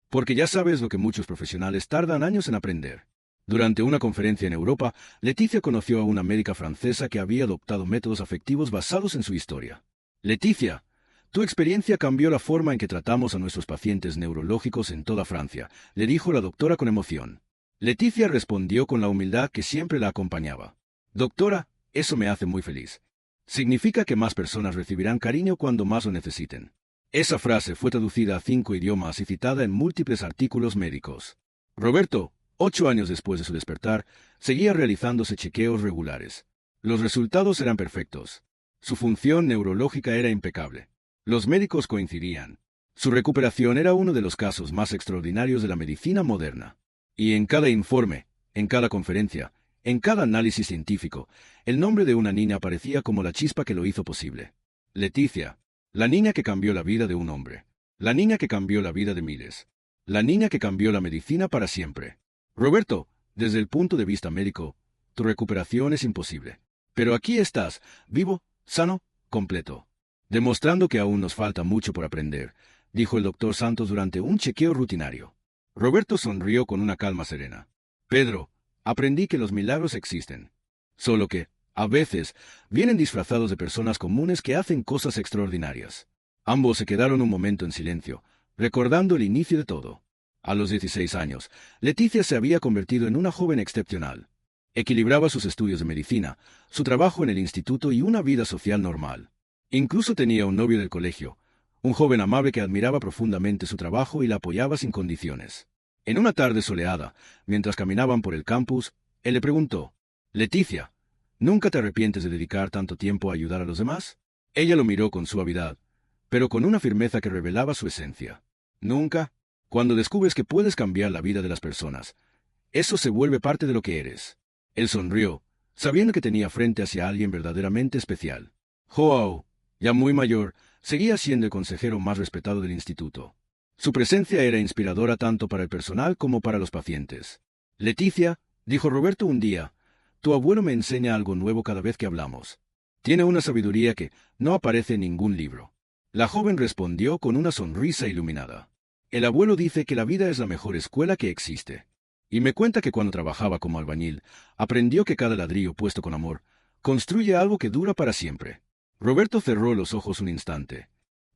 Porque ya sabes lo que muchos profesionales tardan años en aprender. Durante una conferencia en Europa, Leticia conoció a una médica francesa que había adoptado métodos afectivos basados en su historia. Leticia, tu experiencia cambió la forma en que tratamos a nuestros pacientes neurológicos en toda Francia, le dijo la doctora con emoción. Leticia respondió con la humildad que siempre la acompañaba. Doctora, eso me hace muy feliz. Significa que más personas recibirán cariño cuando más lo necesiten. Esa frase fue traducida a 5 idiomas y citada en múltiples artículos médicos. Roberto, 8 años después de su despertar, seguía realizándose chequeos regulares. Los resultados eran perfectos. Su función neurológica era impecable. Los médicos coincidían. Su recuperación era uno de los casos más extraordinarios de la medicina moderna. Y en cada informe, en cada conferencia, en cada análisis científico, el nombre de una niña aparecía como la chispa que lo hizo posible. Leticia, la niña que cambió la vida de un hombre. La niña que cambió la vida de miles. La niña que cambió la medicina para siempre. Roberto, desde el punto de vista médico, tu recuperación es imposible. Pero aquí estás, vivo, sano, completo. Demostrando que aún nos falta mucho por aprender, dijo el doctor Santos durante un chequeo rutinario. Roberto sonrió con una calma serena. Pedro, aprendí que los milagros existen. Solo que, a veces, vienen disfrazados de personas comunes que hacen cosas extraordinarias. Ambos se quedaron un momento en silencio, recordando el inicio de todo. A los 16 años, Leticia se había convertido en una joven excepcional. Equilibraba sus estudios de medicina, su trabajo en el instituto y una vida social normal. Incluso tenía un novio del colegio, un joven amable que admiraba profundamente su trabajo y la apoyaba sin condiciones. En una tarde soleada, mientras caminaban por el campus, él le preguntó: «Leticia, ¿nunca te arrepientes de dedicar tanto tiempo a ayudar a los demás?» Ella lo miró con suavidad, pero con una firmeza que revelaba su esencia. «Nunca. Cuando descubres que puedes cambiar la vida de las personas, eso se vuelve parte de lo que eres». Él sonrió, sabiendo que tenía frente hacia alguien verdaderamente especial. Joao, ya muy mayor, seguía siendo el consejero más respetado del instituto. Su presencia era inspiradora tanto para el personal como para los pacientes. «Leticia», dijo Roberto un día, «tu abuelo me enseña algo nuevo cada vez que hablamos. Tiene una sabiduría que no aparece en ningún libro». La joven respondió con una sonrisa iluminada. «El abuelo dice que la vida es la mejor escuela que existe. Y me cuenta que cuando trabajaba como albañil, aprendió que cada ladrillo puesto con amor construye algo que dura para siempre». Roberto cerró los ojos un instante.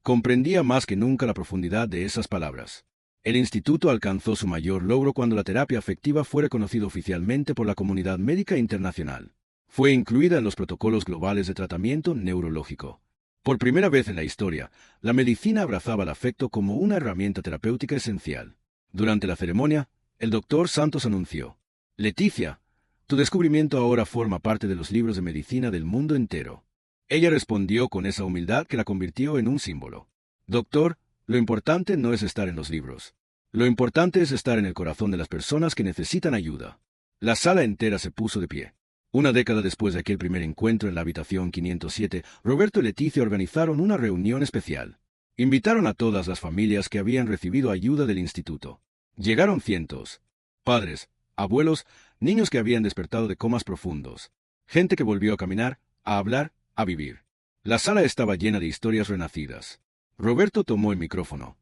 Comprendía más que nunca la profundidad de esas palabras. El instituto alcanzó su mayor logro cuando la terapia afectiva fue reconocida oficialmente por la comunidad médica internacional. Fue incluida en los protocolos globales de tratamiento neurológico. Por primera vez en la historia, la medicina abrazaba el afecto como una herramienta terapéutica esencial. Durante la ceremonia, el doctor Santos anunció: «Leticia, tu descubrimiento ahora forma parte de los libros de medicina del mundo entero». Ella respondió con esa humildad que la convirtió en un símbolo. «Doctor, lo importante no es estar en los libros. Lo importante es estar en el corazón de las personas que necesitan ayuda». La sala entera se puso de pie. Una década después de aquel primer encuentro en la habitación 507, Roberto y Leticia organizaron una reunión especial. Invitaron a todas las familias que habían recibido ayuda del instituto. Llegaron cientos. Padres, abuelos, niños que habían despertado de comas profundos. Gente que volvió a caminar, a hablar, a vivir. La sala estaba llena de historias renacidas. Roberto tomó el micrófono.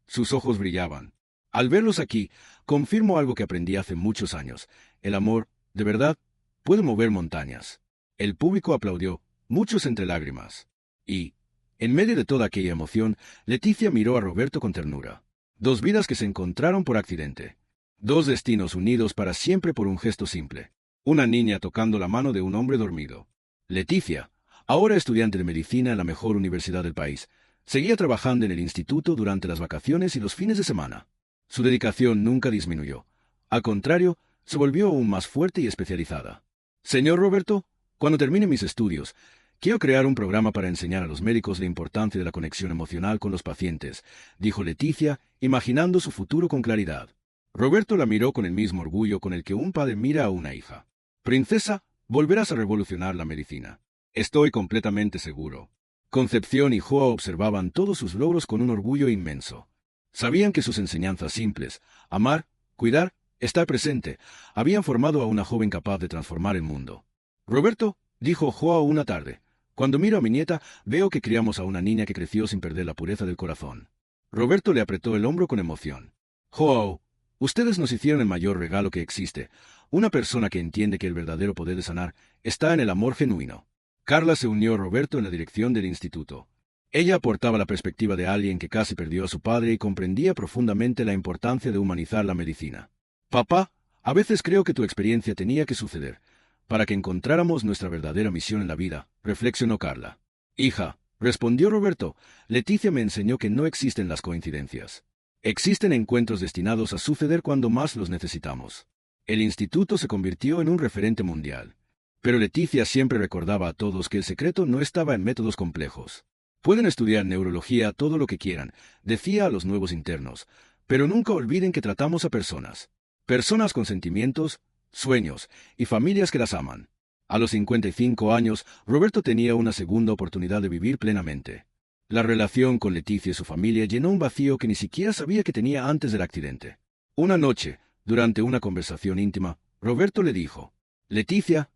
Sus ojos brillaban. «Al verlos aquí, confirmo algo que aprendí hace muchos años. El amor, de verdad, puede mover montañas». El público aplaudió, muchos entre lágrimas. Y, en medio de toda aquella emoción, Leticia miró a Roberto con ternura. Dos vidas que se encontraron por accidente. Dos destinos unidos para siempre por un gesto simple. Una niña tocando la mano de un hombre dormido. Leticia, ahora estudiante de medicina en la mejor universidad del país, seguía trabajando en el instituto durante las vacaciones y los fines de semana. Su dedicación nunca disminuyó. Al contrario, se volvió aún más fuerte y especializada. «Señor Roberto, cuando termine mis estudios, quiero crear un programa para enseñar a los médicos la importancia de la conexión emocional con los pacientes», dijo Leticia, imaginando su futuro con claridad. Roberto la miró con el mismo orgullo con el que un padre mira a una hija. «Princesa, volverás a revolucionar la medicina. Estoy completamente seguro». Concepción y Joa observaban todos sus logros con un orgullo inmenso. Sabían que sus enseñanzas simples, amar, cuidar, estar presente, habían formado a una joven capaz de transformar el mundo. «Roberto», dijo Joa una tarde, «cuando miro a mi nieta, veo que criamos a una niña que creció sin perder la pureza del corazón». Roberto le apretó el hombro con emoción. «Joao, ustedes nos hicieron el mayor regalo que existe. Una persona que entiende que el verdadero poder de sanar está en el amor genuino». Carla se unió a Roberto en la dirección del instituto. Ella aportaba la perspectiva de alguien que casi perdió a su padre y comprendía profundamente la importancia de humanizar la medicina. «Papá, a veces creo que tu experiencia tenía que suceder, para que encontráramos nuestra verdadera misión en la vida», reflexionó Carla. «Hija», Respondió Roberto. Leticia me enseñó que no existen las coincidencias. Existen encuentros destinados a suceder cuando más los necesitamos. El instituto se convirtió en un referente mundial. Pero Leticia siempre recordaba a todos que el secreto no estaba en métodos complejos. Pueden estudiar neurología todo lo que quieran, decía a los nuevos internos, pero nunca olviden que tratamos a personas. Personas con sentimientos, sueños y familias que las aman. A los 55 años, Roberto tenía una segunda oportunidad de vivir plenamente. La relación con Leticia y su familia llenó un vacío que ni siquiera sabía que tenía antes del accidente. Una noche, durante una conversación íntima, Roberto le dijo: «Leticia,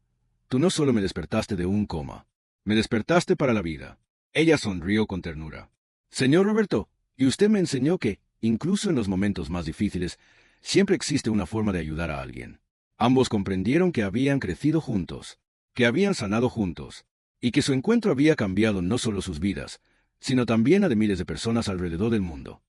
tú no solo me despertaste de un coma, me despertaste para la vida». Ella sonrió con ternura. «Señor Roberto, y usted me enseñó que, incluso en los momentos más difíciles, siempre existe una forma de ayudar a alguien». Ambos comprendieron que habían crecido juntos, que habían sanado juntos, y que su encuentro había cambiado no solo sus vidas, sino también a de miles de personas alrededor del mundo.